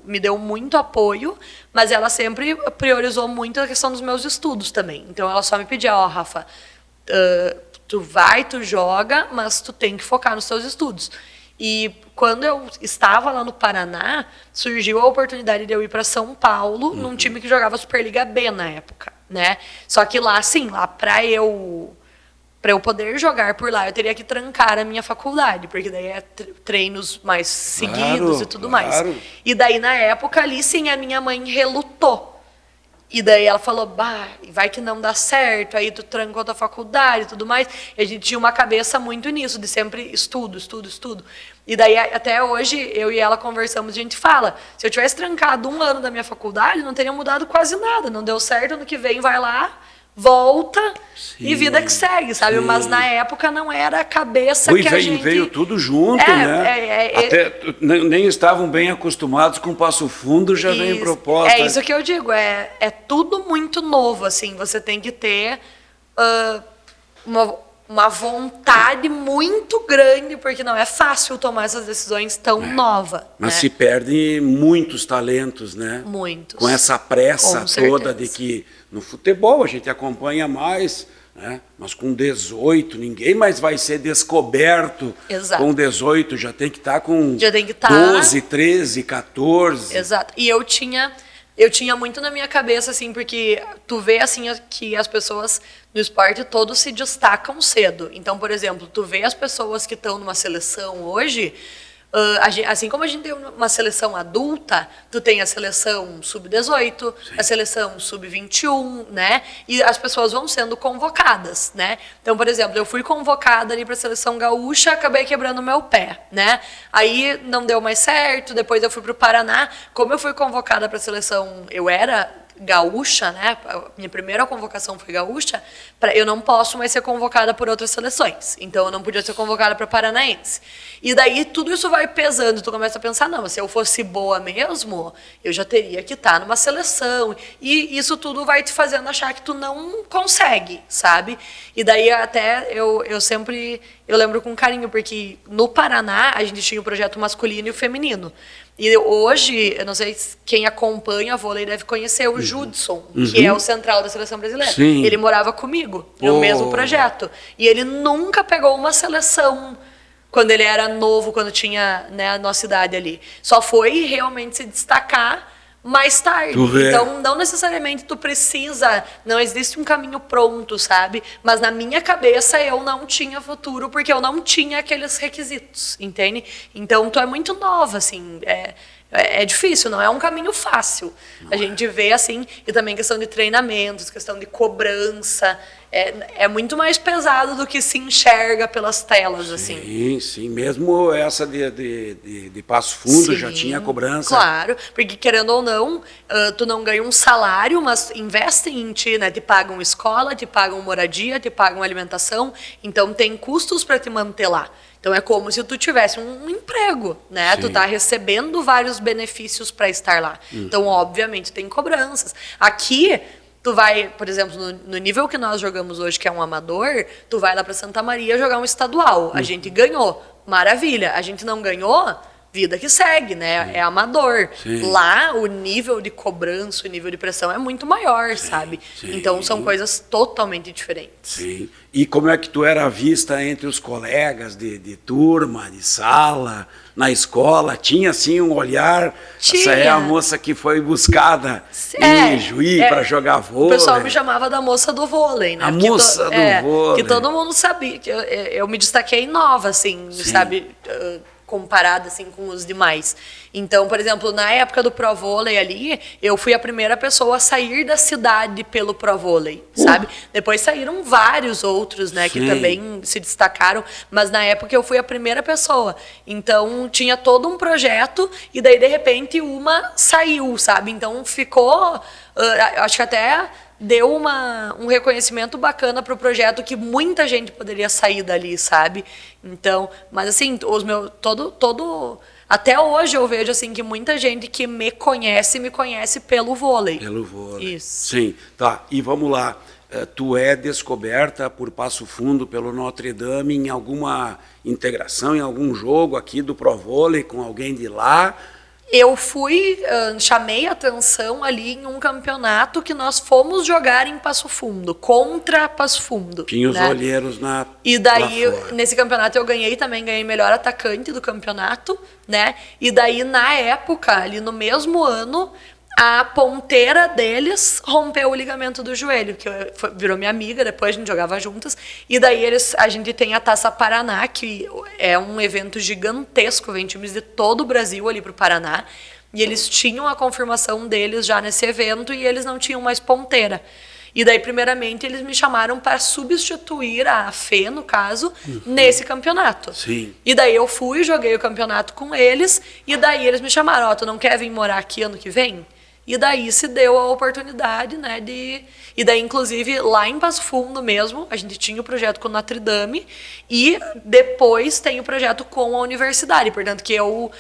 me deu muito apoio, mas ela sempre priorizou muito a questão dos meus estudos também. Então ela só me pedia, Rafa, tu joga, mas tu tem que focar nos teus estudos. E quando eu estava lá no Paraná, surgiu a oportunidade de eu ir para São Paulo, num time que jogava Superliga B na época, né? Só que lá, assim, para eu poder jogar por lá, eu teria que trancar a minha faculdade, porque daí é treinos mais seguidos e tudo mais. E daí, na época ali, sim, a minha mãe relutou. E daí ela falou, vai que não dá certo, aí tu trancou a tua faculdade e tudo mais. E a gente tinha uma cabeça muito nisso, de sempre estudo. E daí, até hoje, eu e ela conversamos, a gente fala, se eu tivesse trancado 1 ano da minha faculdade, não teria mudado quase nada, não deu certo, ano que vem vai lá, volta
Sim,
e vida que segue, sabe?
sim.
Mas na época não era a cabeça que a gente...
Veio tudo junto, né? Até nem estavam bem acostumados com Passo Fundo, já vem proposta.
É isso que eu digo, é tudo muito novo, assim, você tem que ter uma vontade muito grande, porque não é fácil tomar essas decisões tão novas.
Mas
né?
se perdem muitos talentos, né?
Muitos.
Com essa pressa
Com
toda
certeza.
de que no futebol a gente acompanha mais, né? Mas com 18 ninguém mais vai ser descoberto.
Exato.
Com 18 já tem que estar com
Já tem que tá...
12, 13, 14.
Exato. E eu tinha muito na minha cabeça, assim, porque tu vê, assim, que as pessoas no esporte todos se destacam cedo. Então, por exemplo, tu vê as pessoas que estão numa seleção hoje, assim como a gente tem uma seleção adulta, tu tem a seleção sub-18, a seleção sub-21, né? E as pessoas vão sendo convocadas, né? Então, por exemplo, eu fui convocada ali para a seleção gaúcha, acabei quebrando meu pé, né? Aí não deu mais certo, depois eu fui para o Paraná. Como eu fui convocada para a seleção, eu era gaúcha, né? A minha primeira convocação foi gaúcha. Eu não posso mais ser convocada por outras seleções. Então eu não podia ser convocada para Paranaense. E daí tudo isso vai pesando. Tu começa a pensar, não, se eu fosse boa mesmo, eu já teria que estar numa seleção. E isso tudo vai te fazendo achar que tu não consegue, sabe? E daí até eu lembro com carinho, porque no Paraná a gente tinha o projeto masculino e o feminino. E hoje, eu não sei quem acompanha a vôlei deve conhecer o Judson, que é o central da seleção brasileira.
Sim.
Ele morava comigo, no mesmo projeto. E ele nunca pegou uma seleção quando ele era novo, quando tinha, né, a nossa idade ali. Só foi realmente se destacar mais tarde. Então, não necessariamente tu precisa, não existe um caminho pronto, sabe? Mas na minha cabeça eu não tinha futuro porque eu não tinha aqueles requisitos, entende? Então, tu é muito nova, assim, é difícil, não é um caminho fácil. A gente vê, assim, e também questão de treinamentos, questão de cobrança, é muito mais pesado do que se enxerga pelas telas, assim.
Sim, mesmo essa de Passo Fundo já tinha cobrança.
Claro, porque querendo ou não, tu não ganha um salário, mas investem em ti, né? Te pagam escola, te pagam moradia, te pagam alimentação, então tem custos para te manter lá. Então é como se tu tivesse um emprego, né?
Sim.
Tu tá recebendo vários benefícios para estar lá. Então, obviamente, tem cobranças. Aqui, tu vai, por exemplo, no nível que nós jogamos hoje, que é um amador, tu vai lá para Santa Maria jogar um estadual. A gente ganhou, maravilha. A gente não ganhou, vida que segue, né? É amador.
Sim.
Lá, o nível de cobrança, o nível de pressão é muito maior, sabe?
Sim.
Então, são coisas totalmente diferentes.
Sim. E como é que tu era vista entre os colegas de turma, de sala, na escola? Tinha, assim, um olhar?
Tinha.
Essa é a moça que foi buscada em Juí para jogar vôlei.
O pessoal me chamava da moça do vôlei, né?
A moça do vôlei.
Que todo mundo sabia. Que eu me destaquei nova, assim, sabe? Comparada assim com os demais. Então, por exemplo, na época do Pro Vôlei ali, eu fui a primeira pessoa a sair da cidade pelo Pro Vôlei, sabe? Depois saíram vários outros, né, que também se destacaram, mas na época eu fui a primeira pessoa. Então, tinha todo um projeto e daí de repente uma saiu, sabe? Então, ficou, acho que até deu um reconhecimento bacana pro projeto que muita gente poderia sair dali, sabe? Então, mas assim, até hoje eu vejo assim que muita gente que me conhece pelo vôlei.
Pelo vôlei.
Isso.
Sim, tá. E vamos lá. Tu é descoberta por Passo Fundo, pelo Notre Dame, em alguma integração, em algum jogo aqui do Pro Vôlei com alguém de lá?
Eu chamei atenção ali em um campeonato que nós fomos jogar em Passo Fundo, contra Passo Fundo.
Tinha os olheiros lá fora.
E daí, nesse campeonato eu ganhei melhor atacante do campeonato, né? E daí, na época, ali no mesmo ano, a ponteira deles rompeu o ligamento do joelho, que virou minha amiga, depois a gente jogava juntas. E daí a gente tem a Taça Paraná, que é um evento gigantesco, vem times de todo o Brasil ali pro Paraná. E eles tinham a confirmação deles já nesse evento e eles não tinham mais ponteira. E daí, primeiramente, eles me chamaram para substituir a Fê, no caso, nesse campeonato.
Sim.
E daí eu fui, joguei o campeonato com eles, e daí eles me chamaram, tu não quer vir morar aqui ano que vem? E daí se deu a oportunidade, né, e daí, inclusive, lá em Passo Fundo mesmo, a gente tinha o projeto com Notre Dame e depois tem o projeto com a universidade. Portanto, que eu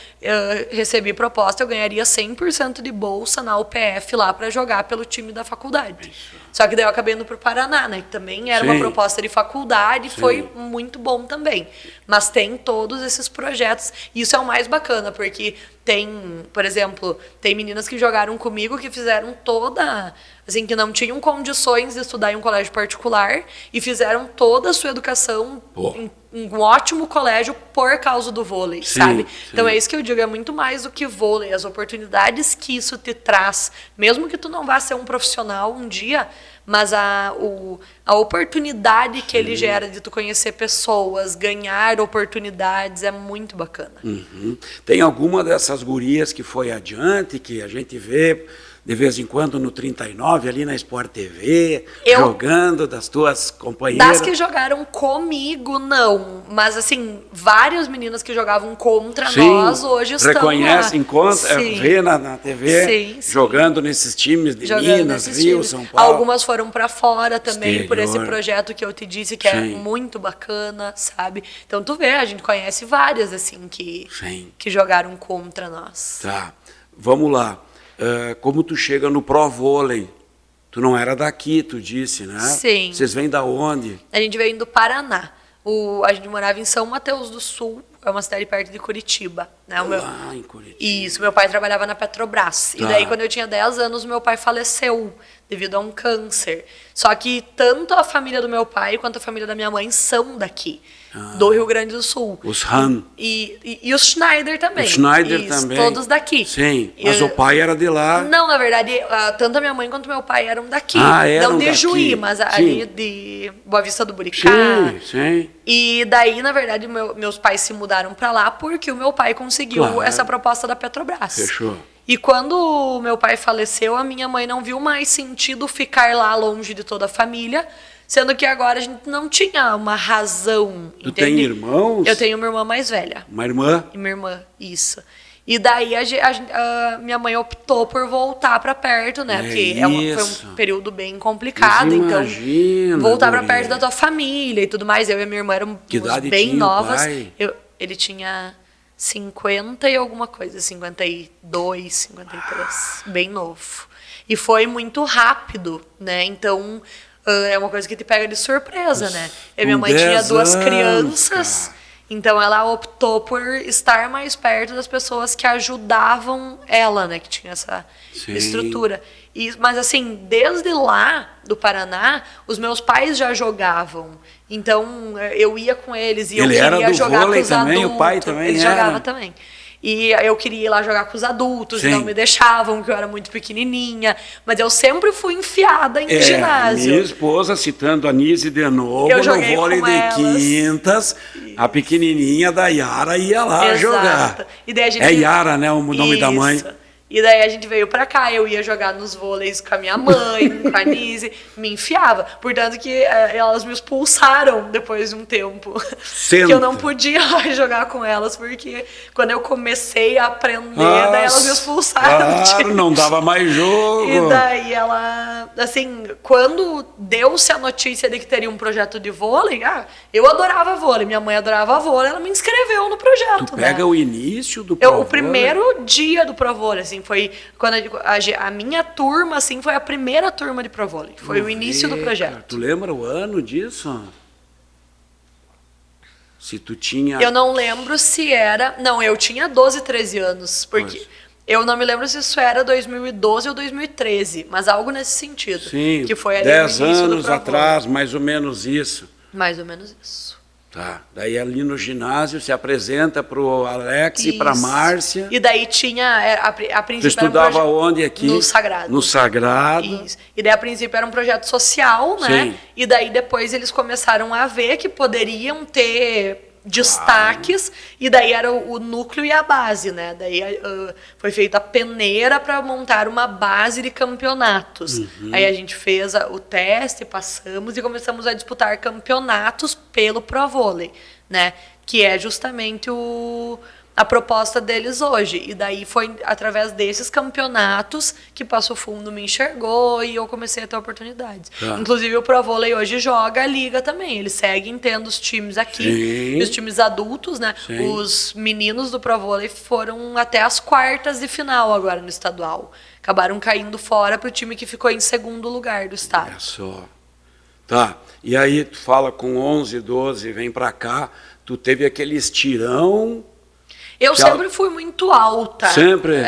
recebi proposta, eu ganharia 100% de bolsa na UPF lá para jogar pelo time da faculdade. Só que daí eu acabei indo para o Paraná, né, que também era uma proposta de faculdade, foi muito bom também. Mas tem todos esses projetos, e isso é o mais bacana, porque tem, por exemplo, tem meninas que jogaram comigo que fizeram toda, assim, que não tinham condições de estudar em um colégio particular e fizeram toda a sua educação em um ótimo colégio por causa do vôlei, sabe? Então é isso que eu digo, é muito mais do que vôlei, as oportunidades que isso te traz, mesmo que tu não vá ser um profissional um dia, mas a oportunidade que ele gera de tu conhecer pessoas, ganhar oportunidades, é muito bacana.
Tem alguma dessas gurias que foi adiante, que a gente vê de vez em quando no 39, ali na Sport TV, jogando, das tuas companheiras?
Das que jogaram comigo, não. Mas, assim, várias meninas que jogavam contra nós hoje estão
reconhece,
lá.
Encontra, vê na TV, jogando nesses times de Minas, Rio, São Paulo.
Algumas foram para fora também, por esse projeto que eu te disse, que é muito bacana, sabe? Então, tu vê, a gente conhece várias, assim, que jogaram contra nós.
Tá, vamos lá. Como tu chega no Pro Vôlei? Tu não era daqui, tu disse, né?
Sim.
Vocês vêm da onde?
A gente veio do Paraná. A gente morava em São Mateus do Sul, é uma cidade perto de Curitiba. Né?
Lá em Curitiba.
Isso, meu pai trabalhava na Petrobras. E daí, quando eu tinha 10 anos, meu pai faleceu devido a um câncer. Só que tanto a família do meu pai quanto a família da minha mãe são daqui. Do Rio Grande do Sul.
Os Han.
E os Schneider também.
Os Schneider também.
Todos daqui.
Sim, mas o pai era de lá.
Não, na verdade, tanto a minha mãe quanto meu pai eram daqui.
Eram
não de
daqui.
Juí, mas ali de Boa Vista do Buricá.
Sim.
E daí, na verdade, meus pais se mudaram para lá porque o meu pai conseguiu essa proposta da Petrobras.
Fechou.
E quando o meu pai faleceu, a minha mãe não viu mais sentido ficar lá longe de toda a família, sendo que agora a gente não tinha uma razão.
Tu tem irmãos?
Eu tenho uma irmã mais velha.
Uma irmã?
E minha irmã, isso. E daí a minha mãe optou por voltar para perto, né? Porque foi um período bem complicado. Então, voltar para perto da tua família e tudo mais. Eu e a minha irmã éramos bem novas. Ele tinha 50 e alguma coisa, 52, 53. Bem novo. E foi muito rápido, né? Então, é uma coisa que te pega de surpresa, né? E minha mãe tinha 2 crianças. Cara. Então, ela optou por estar mais perto das pessoas que ajudavam ela, né? Que tinha essa estrutura. Mas, assim, desde lá, do Paraná, os meus pais já jogavam. Então, eu ia com eles e eu queria jogar com os adultos.
O pai também
ele jogava também. E eu queria ir lá jogar com os adultos, não me deixavam, porque eu era muito pequenininha. Mas eu sempre fui enfiada em ginásio.
Minha esposa, citando a Nise de novo, no vôlei de quintas, a pequenininha da Yara ia lá jogar.
E daí a gente...
É Yara, né, o nome da mãe.
E daí a gente veio pra cá, eu ia jogar nos vôleis com a minha mãe, com a Nise, me enfiava. Portanto que elas me expulsaram depois de um tempo. Que eu não podia mais jogar com elas, porque quando eu comecei a aprender, daí elas me expulsaram.
Claro, não dava mais jogo.
E daí ela, assim, quando deu-se a notícia de que teria um projeto de vôlei, eu adorava vôlei, minha mãe adorava vôlei, ela me inscreveu no projeto.
Tu pega o início do Pro Vôlei?
O primeiro dia do Pro Vôlei, assim, foi quando a minha turma, assim, foi a primeira turma de Pro Vôlei. Foi o início do projeto.
Cara, tu lembra o ano disso? Se tu tinha...
Eu não lembro se era... Não, eu tinha 12, 13 anos, porque... Eu não me lembro se isso era 2012 ou 2013, mas algo nesse sentido.
Sim,
que foi ali
10 anos atrás, mais ou menos isso.
Mais ou menos isso.
Tá, daí ali no ginásio se apresenta pro Alex e pra Márcia.
E daí tinha, a princípio...
Tu estudava onde aqui?
No Sagrado.
No Sagrado.
Isso. E daí a princípio era um projeto social, né?
Sim.
E daí depois eles começaram a ver que poderiam ter destaques, e daí era o núcleo e a base, né? Daí foi feita a peneira para montar uma base de campeonatos. Aí a gente fez o teste, passamos e começamos a disputar campeonatos pelo Pro Vôlei, né? Que é justamente a proposta deles hoje. E daí foi através desses campeonatos que Passo Fundo me enxergou e eu comecei a ter oportunidades. Inclusive o Pro Vôlei hoje joga a liga também. Eles seguem tendo os times aqui, e os times adultos, né? Sim. Os meninos do Pro Vôlei foram até as quartas de final agora no estadual. Acabaram caindo fora para o time que ficou em segundo lugar do estado.
É só. Tá, e aí tu fala com 11, 12, vem para cá, tu teve aquele estirão...
Eu sempre fui muito alta.
Sempre?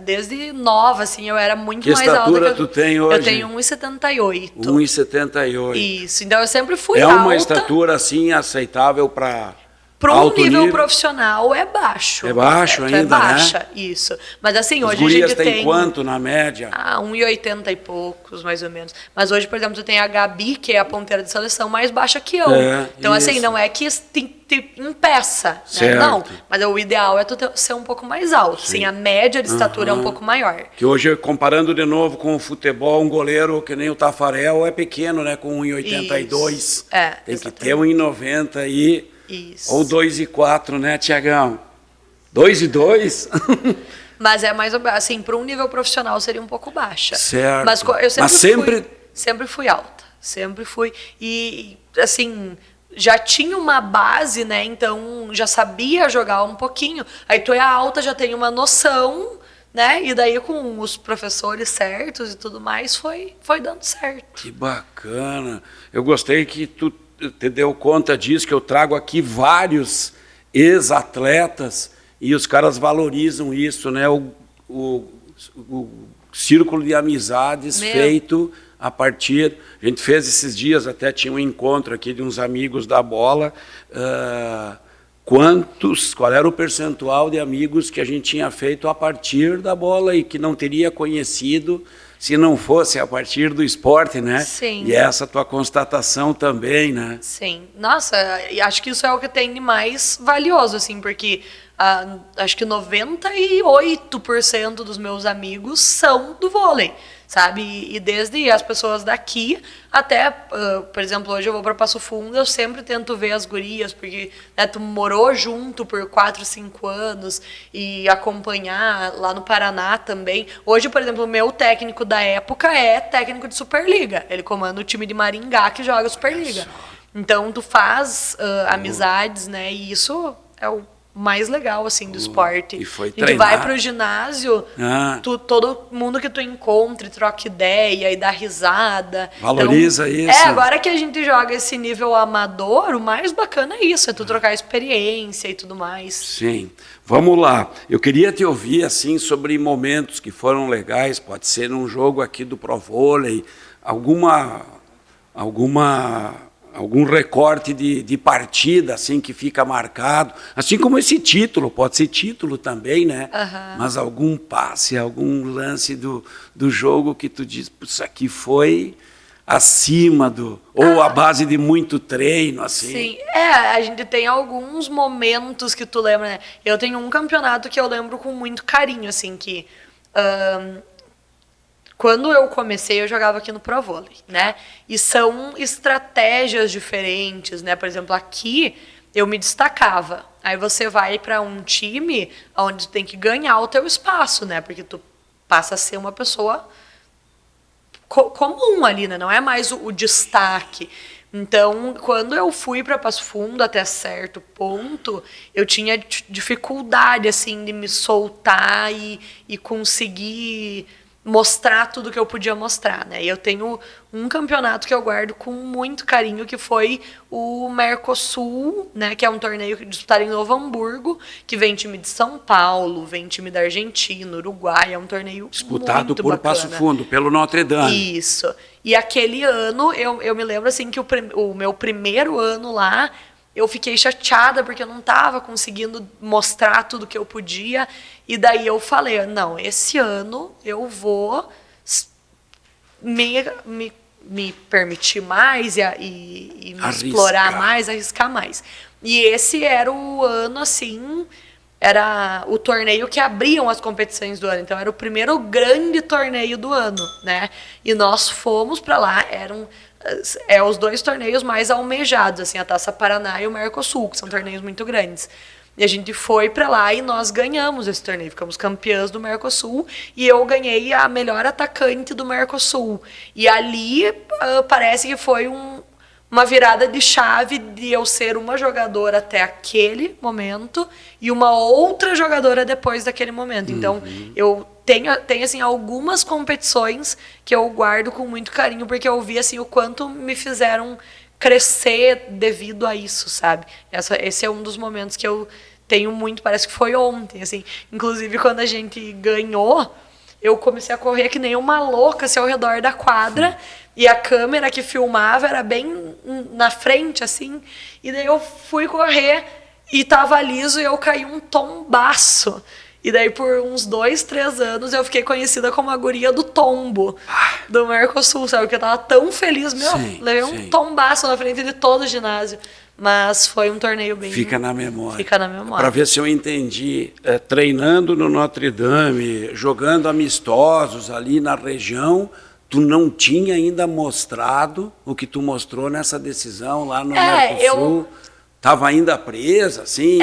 Desde nova, assim, eu era muito
mais alta. Que estatura tu tem hoje?
Eu tenho 1,78.
1,78.
Isso, então eu sempre fui alta.
É uma estatura, assim, aceitável para
um nível profissional é baixo.
É baixo ainda,
é baixa,
né?
Isso. Mas assim,
As
hoje a gente
tem quanto na média?
1,80 e poucos, mais ou menos. Mas hoje, por exemplo, tu tem a Gabi, que é a ponteira de seleção, mais baixa que eu. Então, isso. Assim, não é que te impeça, né? Não, mas o ideal é tu ser um pouco mais alto. Sim, a média de estatura é um pouco maior.
Que hoje, comparando de novo com o futebol, um goleiro que nem o Tafarel é pequeno, né? Com 1,82. Tem que ter 1,90 e... Isso. Ou 2,4, né, Tiagão? 2,2?
Mas é mais, assim, para um nível profissional seria um pouco baixa.
Certo.
Mas eu sempre fui alta. Sempre fui. E, assim, já tinha uma base, né? Então, já sabia jogar um pouquinho. Aí tu é alta, já tem uma noção, né? E daí, com os professores certos e tudo mais, foi dando certo.
Que bacana. Eu gostei que tu te deu conta disso, que eu trago aqui vários ex-atletas e os caras valorizam isso, né? O círculo de amizades feito a partir... A gente fez esses dias, até tinha um encontro aqui de uns amigos da bola. Qual era o percentual de amigos que a gente tinha feito a partir da bola e que não teria conhecido se não fosse a partir do esporte, né?
Sim.
E essa tua constatação também, né?
Sim. Nossa, acho que isso é o que tem de mais valioso, assim, porque acho que 98% dos meus amigos são do vôlei, sabe? E desde as pessoas daqui até, por exemplo, hoje eu vou para Passo Fundo, eu sempre tento ver as gurias, porque né, tu morou junto por 4, 5 anos e acompanhar lá no Paraná também. Hoje, por exemplo, o meu técnico da época é técnico de Superliga. Ele comanda o time de Maringá que joga Superliga. Então, tu faz amizades, né? E isso é o mais legal, assim, do esporte.
E foi
tu vai pro ginásio, todo mundo que tu encontre, troca ideia e dá risada.
Valoriza então, isso.
Agora que a gente joga esse nível amador, o mais bacana é isso, é tu trocar experiência e tudo mais. Sim.
Vamos lá. Eu queria te ouvir, assim, sobre momentos que foram legais, pode ser num jogo aqui do Pro Vôlei, algum recorte de partida, assim, que fica marcado, assim como esse título, pode ser título também, né? Mas algum passe, algum lance do jogo que tu diz, isso aqui foi acima ou a base de muito treino, assim.
Sim, a gente tem alguns momentos que tu lembra, né? Eu tenho um campeonato que eu lembro com muito carinho, assim, que... Quando eu comecei, eu jogava aqui no Pro Vôlei, né? E são estratégias diferentes, né? Por exemplo, aqui eu me destacava. Aí você vai para um time onde tu tem que ganhar o teu espaço, né? Porque tu passa a ser uma pessoa comum ali, né? Não é mais o destaque. Então, quando eu fui para Passo Fundo até certo ponto, eu tinha dificuldade, assim, de me soltar e conseguir mostrar tudo que eu podia mostrar, né? E eu tenho um campeonato que eu guardo com muito carinho, que foi o Mercosul, né? Que é um torneio disputado em Novo Hamburgo, que vem time de São Paulo, vem time da Argentina, Uruguai, é um torneio
disputado
muito
por
bacana.
Passo Fundo, pelo Notre Dame.
Isso. E aquele ano, eu me lembro assim que o meu primeiro ano lá, eu fiquei chateada porque eu não estava conseguindo mostrar tudo que eu podia. E daí eu falei, não, esse ano eu vou me permitir mais e me explorar mais, arriscar mais. E esse era o ano, assim, era o torneio que abriam as competições do ano. Então, era o primeiro grande torneio do ano, né? E nós fomos para lá, eram... os dois torneios mais almejados, assim, a Taça Paraná e o Mercosul, que são torneios muito grandes. E a gente foi para lá e nós ganhamos esse torneio. Ficamos campeãs do Mercosul e eu ganhei a melhor atacante do Mercosul. E ali parece que foi uma virada de chave de eu ser uma jogadora até aquele momento e uma outra jogadora depois daquele momento. Então, eu tenho assim, algumas competições que eu guardo com muito carinho, porque eu vi assim, o quanto me fizeram crescer devido a isso, sabe? Esse é um dos momentos que eu tenho muito, parece que foi ontem, assim. Inclusive, quando a gente ganhou, eu comecei a correr que nem uma louca, assim, ao redor da quadra, e a câmera que filmava era bem na frente, assim, e daí eu fui correr e tava liso e eu caí um tombaço. E daí, por uns 2, 3 anos, eu fiquei conhecida como a guria do tombo do Mercosul, sabe? Porque eu tava tão feliz, levei um tombaço na frente de todo o ginásio. Mas foi um torneio bem...
Fica na memória.
Fica na memória.
Para ver se eu entendi, treinando no Notre Dame, jogando amistosos ali na região, tu não tinha ainda mostrado o que tu mostrou nessa decisão lá no Mercosul? Estava ainda presa, assim?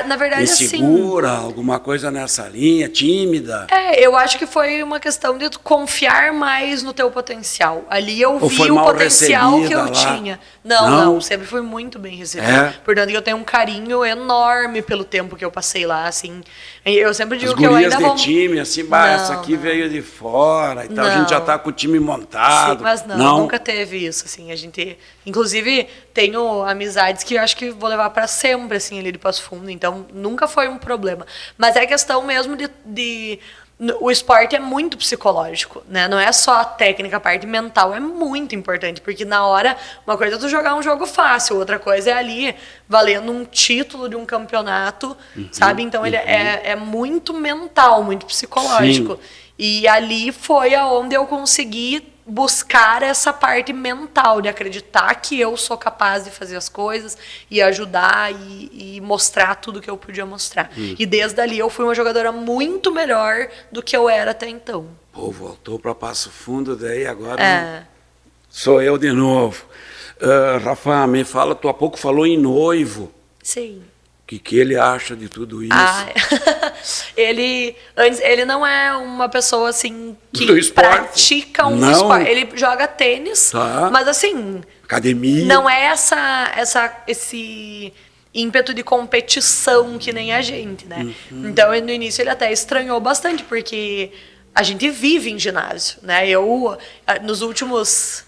Na verdade,
insegura,
assim,
alguma coisa nessa linha, tímida?
Eu acho que foi uma questão de tu confiar mais no teu potencial. Ali eu vi o potencial que eu tinha. Não, sempre fui muito bem recebida. Portanto, eu tenho um carinho enorme pelo tempo que eu passei lá, assim. Eu sempre digo que eu ainda vou...
de time, assim, essa aqui veio de fora e tal, a gente já tá com o time montado. Sim,
mas nunca teve isso, assim. A gente, inclusive, tenho amizades que eu acho que vou levar para sempre, assim, ali de Passo Fundo. Então, nunca foi um problema. Mas é questão mesmo o esporte é muito psicológico, né? Não é só a técnica, a parte mental é muito importante, porque na hora, uma coisa é tu jogar um jogo fácil, outra coisa é ali valendo um título de um campeonato, sabe? Então ele é muito mental, muito psicológico. Sim. E ali foi aonde eu consegui buscar essa parte mental de acreditar que eu sou capaz de fazer as coisas e ajudar e mostrar tudo que eu podia mostrar. E desde ali eu fui uma jogadora muito melhor do que eu era até então.
Pô, voltou para Passo Fundo, daí agora sou eu de novo. Rafa, me fala, tu há pouco falou em noivo.
Sim.
O que ele acha de tudo isso?
Ele não é uma pessoa assim que pratica um esporte. Ele joga tênis, mas assim...
Academia.
Não é esse ímpeto de competição que nem a gente, né? Então, no início, ele até estranhou bastante, porque a gente vive em ginásio, né? Nos últimos...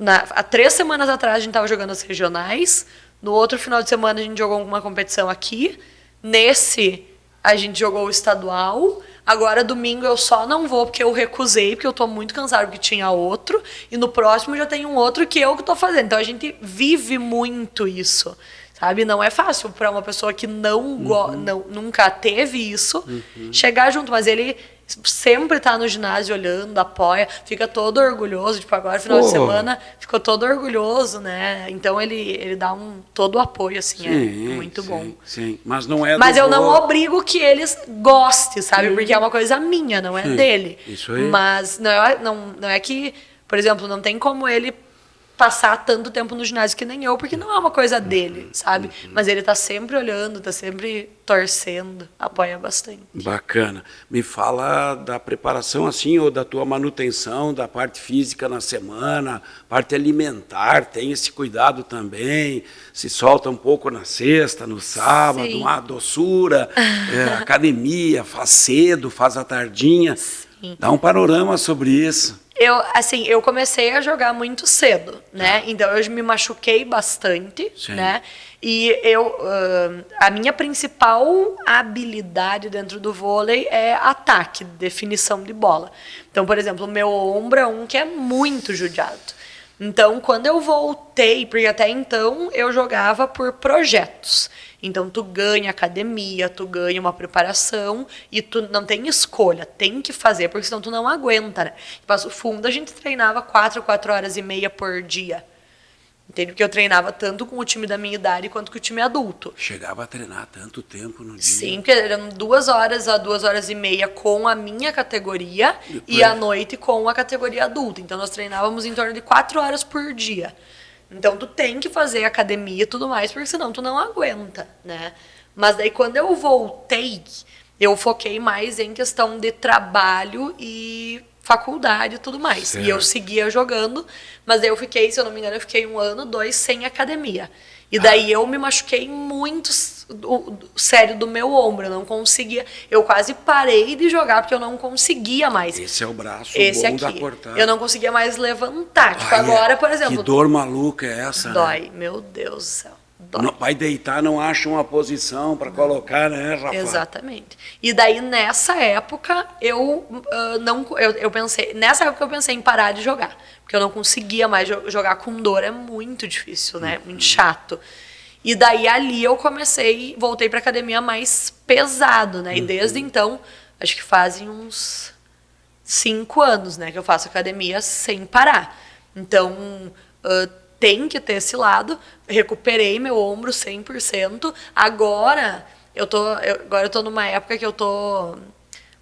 Há 3 semanas atrás, a gente estava jogando as regionais. No outro final de semana, a gente jogou uma competição aqui. Nesse, a gente jogou o estadual. Agora, domingo, eu só não vou porque eu recusei, porque eu tô muito cansada, porque tinha outro. E no próximo, já tem um outro que eu que tô fazendo. Então, a gente vive muito isso, sabe? Não é fácil para uma pessoa que nunca teve isso chegar junto. Mas ele sempre tá no ginásio olhando, apoia, fica todo orgulhoso. Tipo, agora, final de semana, ficou todo orgulhoso, né? Então, ele dá todo o apoio, assim,
sim,
é muito bom.
Sim, mas não é...
Mas eu não obrigo que eles gostem, sabe? Porque é uma coisa minha, não é dele.
Isso aí.
Mas não é que, por exemplo, não tem como ele passar tanto tempo no ginásio que nem eu, porque não é uma coisa dele, sabe? Mas ele tá sempre olhando, tá sempre torcendo, apoia bastante.
Bacana. Me fala da preparação, assim, ou da tua manutenção, da parte física na semana, parte alimentar, tem esse cuidado também, se solta um pouco na sexta, no sábado, uma doçura, academia, faz cedo, faz à tardinha. Sim. Dá um panorama sobre isso.
Eu comecei a jogar muito cedo, né? Então, eu me machuquei bastante, né? E a minha principal habilidade dentro do vôlei é ataque, definição de bola. Então, por exemplo, o meu ombro é um que é muito judiado. Então, quando eu voltei, porque até então eu jogava por projetos. Então, tu ganha academia, tu ganha uma preparação e tu não tem escolha, tem que fazer, porque senão tu não aguenta, né? Em Passo Fundo, a gente treinava 4 horas e meia por dia. Entende? Porque eu treinava tanto com o time da minha idade quanto com o time adulto.
Chegava a treinar tanto tempo no dia?
Sim, porque eram 2 horas a 2 horas e meia com a minha categoria e à noite com a categoria adulta. Então, nós treinávamos em torno de 4 horas por dia. Então, tu tem que fazer academia e tudo mais, porque senão tu não aguenta, né? Mas daí quando eu voltei, eu foquei mais em questão de trabalho e faculdade e tudo mais.
Certo.
E eu seguia jogando, mas daí eu fiquei, se eu não me engano, eu fiquei 1 ano, 2 sem academia. E daí eu me machuquei muito sério do meu ombro, eu não conseguia, eu quase parei de jogar porque eu não conseguia mais.
Esse é o braço
Esse
bom
aqui,
da cortada.
eu não conseguia mais levantar. Tipo, agora, por exemplo...
Que dor maluca é essa,
Dói,
né?
meu Deus do céu. Dói.
Não, vai deitar, não acha uma posição para colocar, né, Rafa?
Exatamente. E daí, nessa época, eu pensei... Nessa época, eu pensei em parar de jogar. Porque eu não conseguia mais jogar com dor. É muito difícil, né? Muito chato. E daí, ali, eu voltei pra academia mais pesado, né? E desde então, acho que fazem uns 5 anos, né? Que eu faço academia sem parar. Então... tem que ter esse lado. Recuperei meu ombro 100%. Agora eu tô numa época que eu tô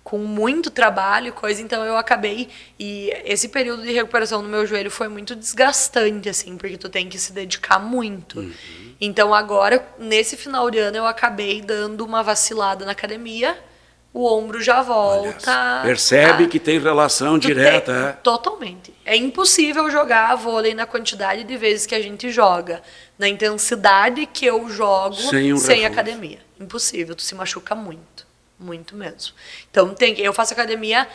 com muito trabalho e coisa, então eu acabei... E esse período de recuperação no meu joelho foi muito desgastante, assim, porque tu tem que se dedicar muito. Então agora, nesse final de ano, eu acabei dando uma vacilada na academia, o ombro já volta.
Percebe que tem relação direta,
Totalmente. É impossível jogar vôlei na quantidade de vezes que a gente joga, na intensidade que eu jogo sem academia. Impossível, tu se machuca muito. Muito mesmo. Então, eu faço academia,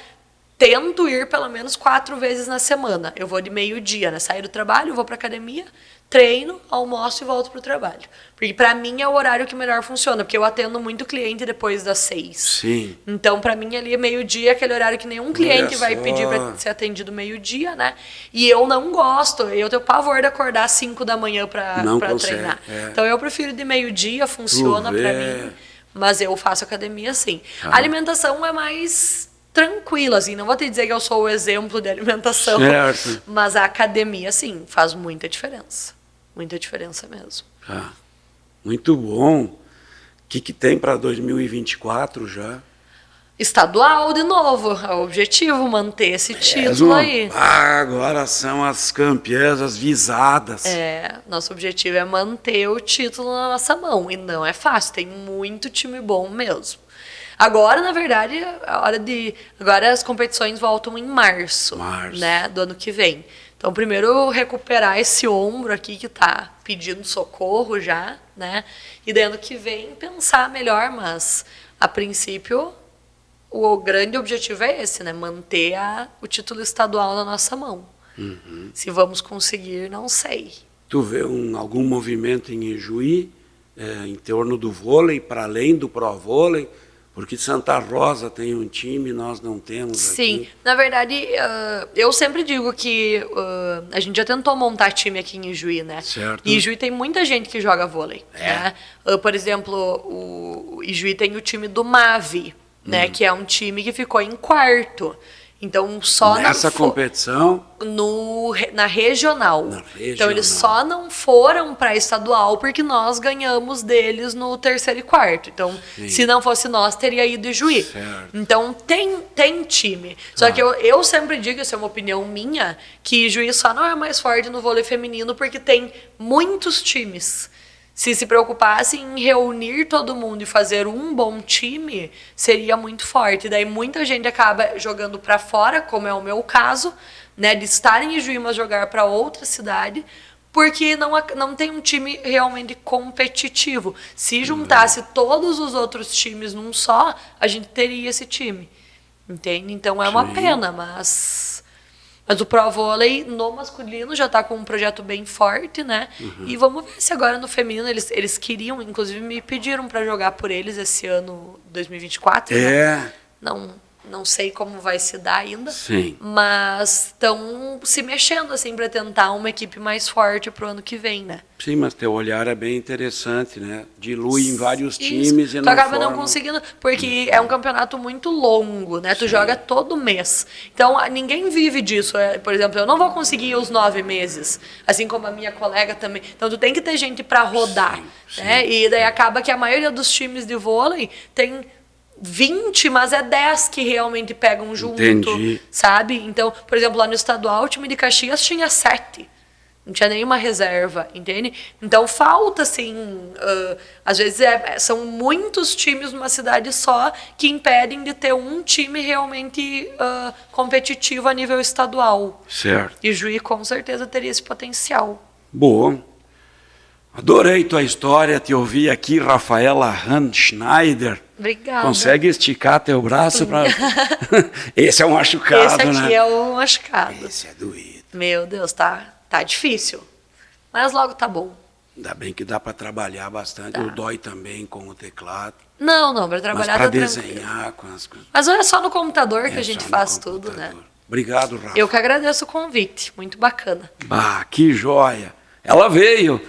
tento ir pelo menos 4 vezes na semana. Eu vou de meio-dia, né? Saio do trabalho, vou pra academia, treino, almoço e volto pro trabalho. Porque pra mim é o horário que melhor funciona, porque eu atendo muito cliente depois das 6.
Sim.
Então, pra mim, ali, meio-dia é aquele horário que nenhum cliente vai pedir pra ser atendido meio-dia, né? E eu não gosto, eu tenho pavor de acordar às 5 da manhã pra treinar. Então, eu prefiro de meio-dia, funciona pra mim. Mas eu faço academia, sim. A alimentação é mais tranquila, assim. Não vou te dizer que eu sou o exemplo de alimentação.
Certo.
Mas a academia, sim, faz muita diferença. Muita diferença mesmo.
Muito bom. O que tem para 2024 já?
Estadual de novo. É o objetivo, manter esse título aí.
Agora são as campeãs, as visadas.
Nosso objetivo é manter o título na nossa mão. E não é fácil, tem muito time bom mesmo. Agora, na verdade, agora as competições voltam em março. Né, do ano que vem. Então, primeiro recuperar esse ombro aqui que tá pedindo socorro já, né? E daí ano que vem pensar melhor, mas a princípio o grande objetivo é esse, né? Manter o título estadual na nossa mão. Se vamos conseguir, não sei.
Tu vê algum movimento em Ijuí, em torno do vôlei, para além do pro-vôlei? Porque Santa Rosa tem um time, nós não temos aqui.
Sim, na verdade, eu sempre digo que a gente já tentou montar time aqui em Ijuí, né?
Certo.
E Ijuí tem muita gente que joga vôlei. Né? Por exemplo, o Ijuí tem o time do Mavi, né? Que é um time que ficou em 4º. Então, só
nessa competição?
Na regional. Então, eles só não foram para estadual porque nós ganhamos deles no 3º e 4º. Então, se não fosse nós, teria ido Ijuí.
Certo.
Então, tem time. Só que eu sempre digo, isso é uma opinião minha, que Ijuí só não é mais forte no vôlei feminino porque tem muitos times. Se preocupasse em reunir todo mundo e fazer um bom time, seria muito forte. Daí muita gente acaba jogando para fora, como é o meu caso, né, de estar em Ijuí, mas jogar para outra cidade, porque não tem um time realmente competitivo. Se juntasse todos os outros times num só, a gente teria esse time. Entende? Então é uma pena, mas o Pro Vôlei no masculino já está com um projeto bem forte, né? E vamos ver se agora no feminino eles queriam, inclusive me pediram para jogar por eles esse ano 2024. Né? Não sei como vai se dar ainda.
Sim.
Mas estão se mexendo assim para tentar uma equipe mais forte pro ano que vem, né?
Sim, mas teu olhar é bem interessante, né? Dilui em vários times e
tu acaba não conseguindo, porque é um campeonato muito longo, né? Tu joga todo mês. Então, ninguém vive disso. Por exemplo, eu não vou conseguir os 9 meses, assim como a minha colega também. Então, tu tem que ter gente para rodar, né? E daí acaba que a maioria dos times de vôlei tem 20, mas é 10 que realmente pegam junto, sabe? Então, por exemplo, lá no estadual, o time de Caxias tinha 7. Não tinha nenhuma reserva, entende? Então falta, assim, às vezes são muitos times numa cidade só que impedem de ter um time realmente competitivo a nível estadual.
Certo.
E Juí com certeza teria esse potencial.
Bom. Adorei tua história, te ouvi aqui, Rafaela Schneider.
Obrigada.
Consegue esticar teu braço para... Esse é um machucado,
Esse aqui
né?
é um machucado.
Esse é doído.
Meu Deus, tá difícil. Mas logo tá bom.
Ainda bem que dá para trabalhar bastante.
Tá.
O dói também com o teclado.
Não, para trabalhar
para
tá tranquilo.
desenhar com as coisas.
Mas não é só no computador que a
É
gente
só no
faz tudo,
computador.
né?
Obrigado, Rafa.
Eu que agradeço o convite. Muito bacana.
Bah, que joia. Ela veio,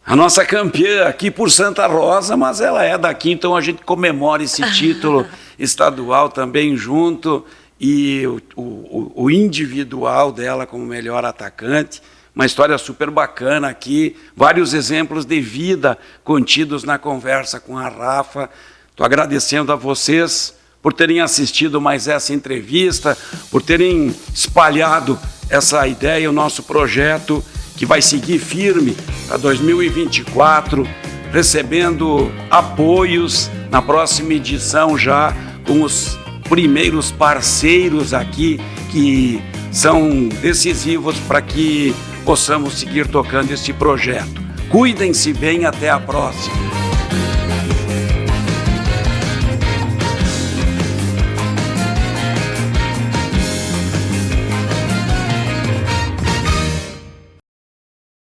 a nossa campeã aqui por Santa Rosa, mas ela é daqui, então a gente comemora esse título estadual também junto, e o individual dela como melhor atacante. Uma história super bacana aqui, vários exemplos de vida contidos na conversa com a Rafa. Estou agradecendo a vocês por terem assistido mais essa entrevista, por terem espalhado essa ideia, o nosso projeto, que vai seguir firme para 2024, recebendo apoios na próxima edição já, com os primeiros parceiros aqui que são decisivos para que possamos seguir tocando este projeto. Cuidem-se bem, até a próxima.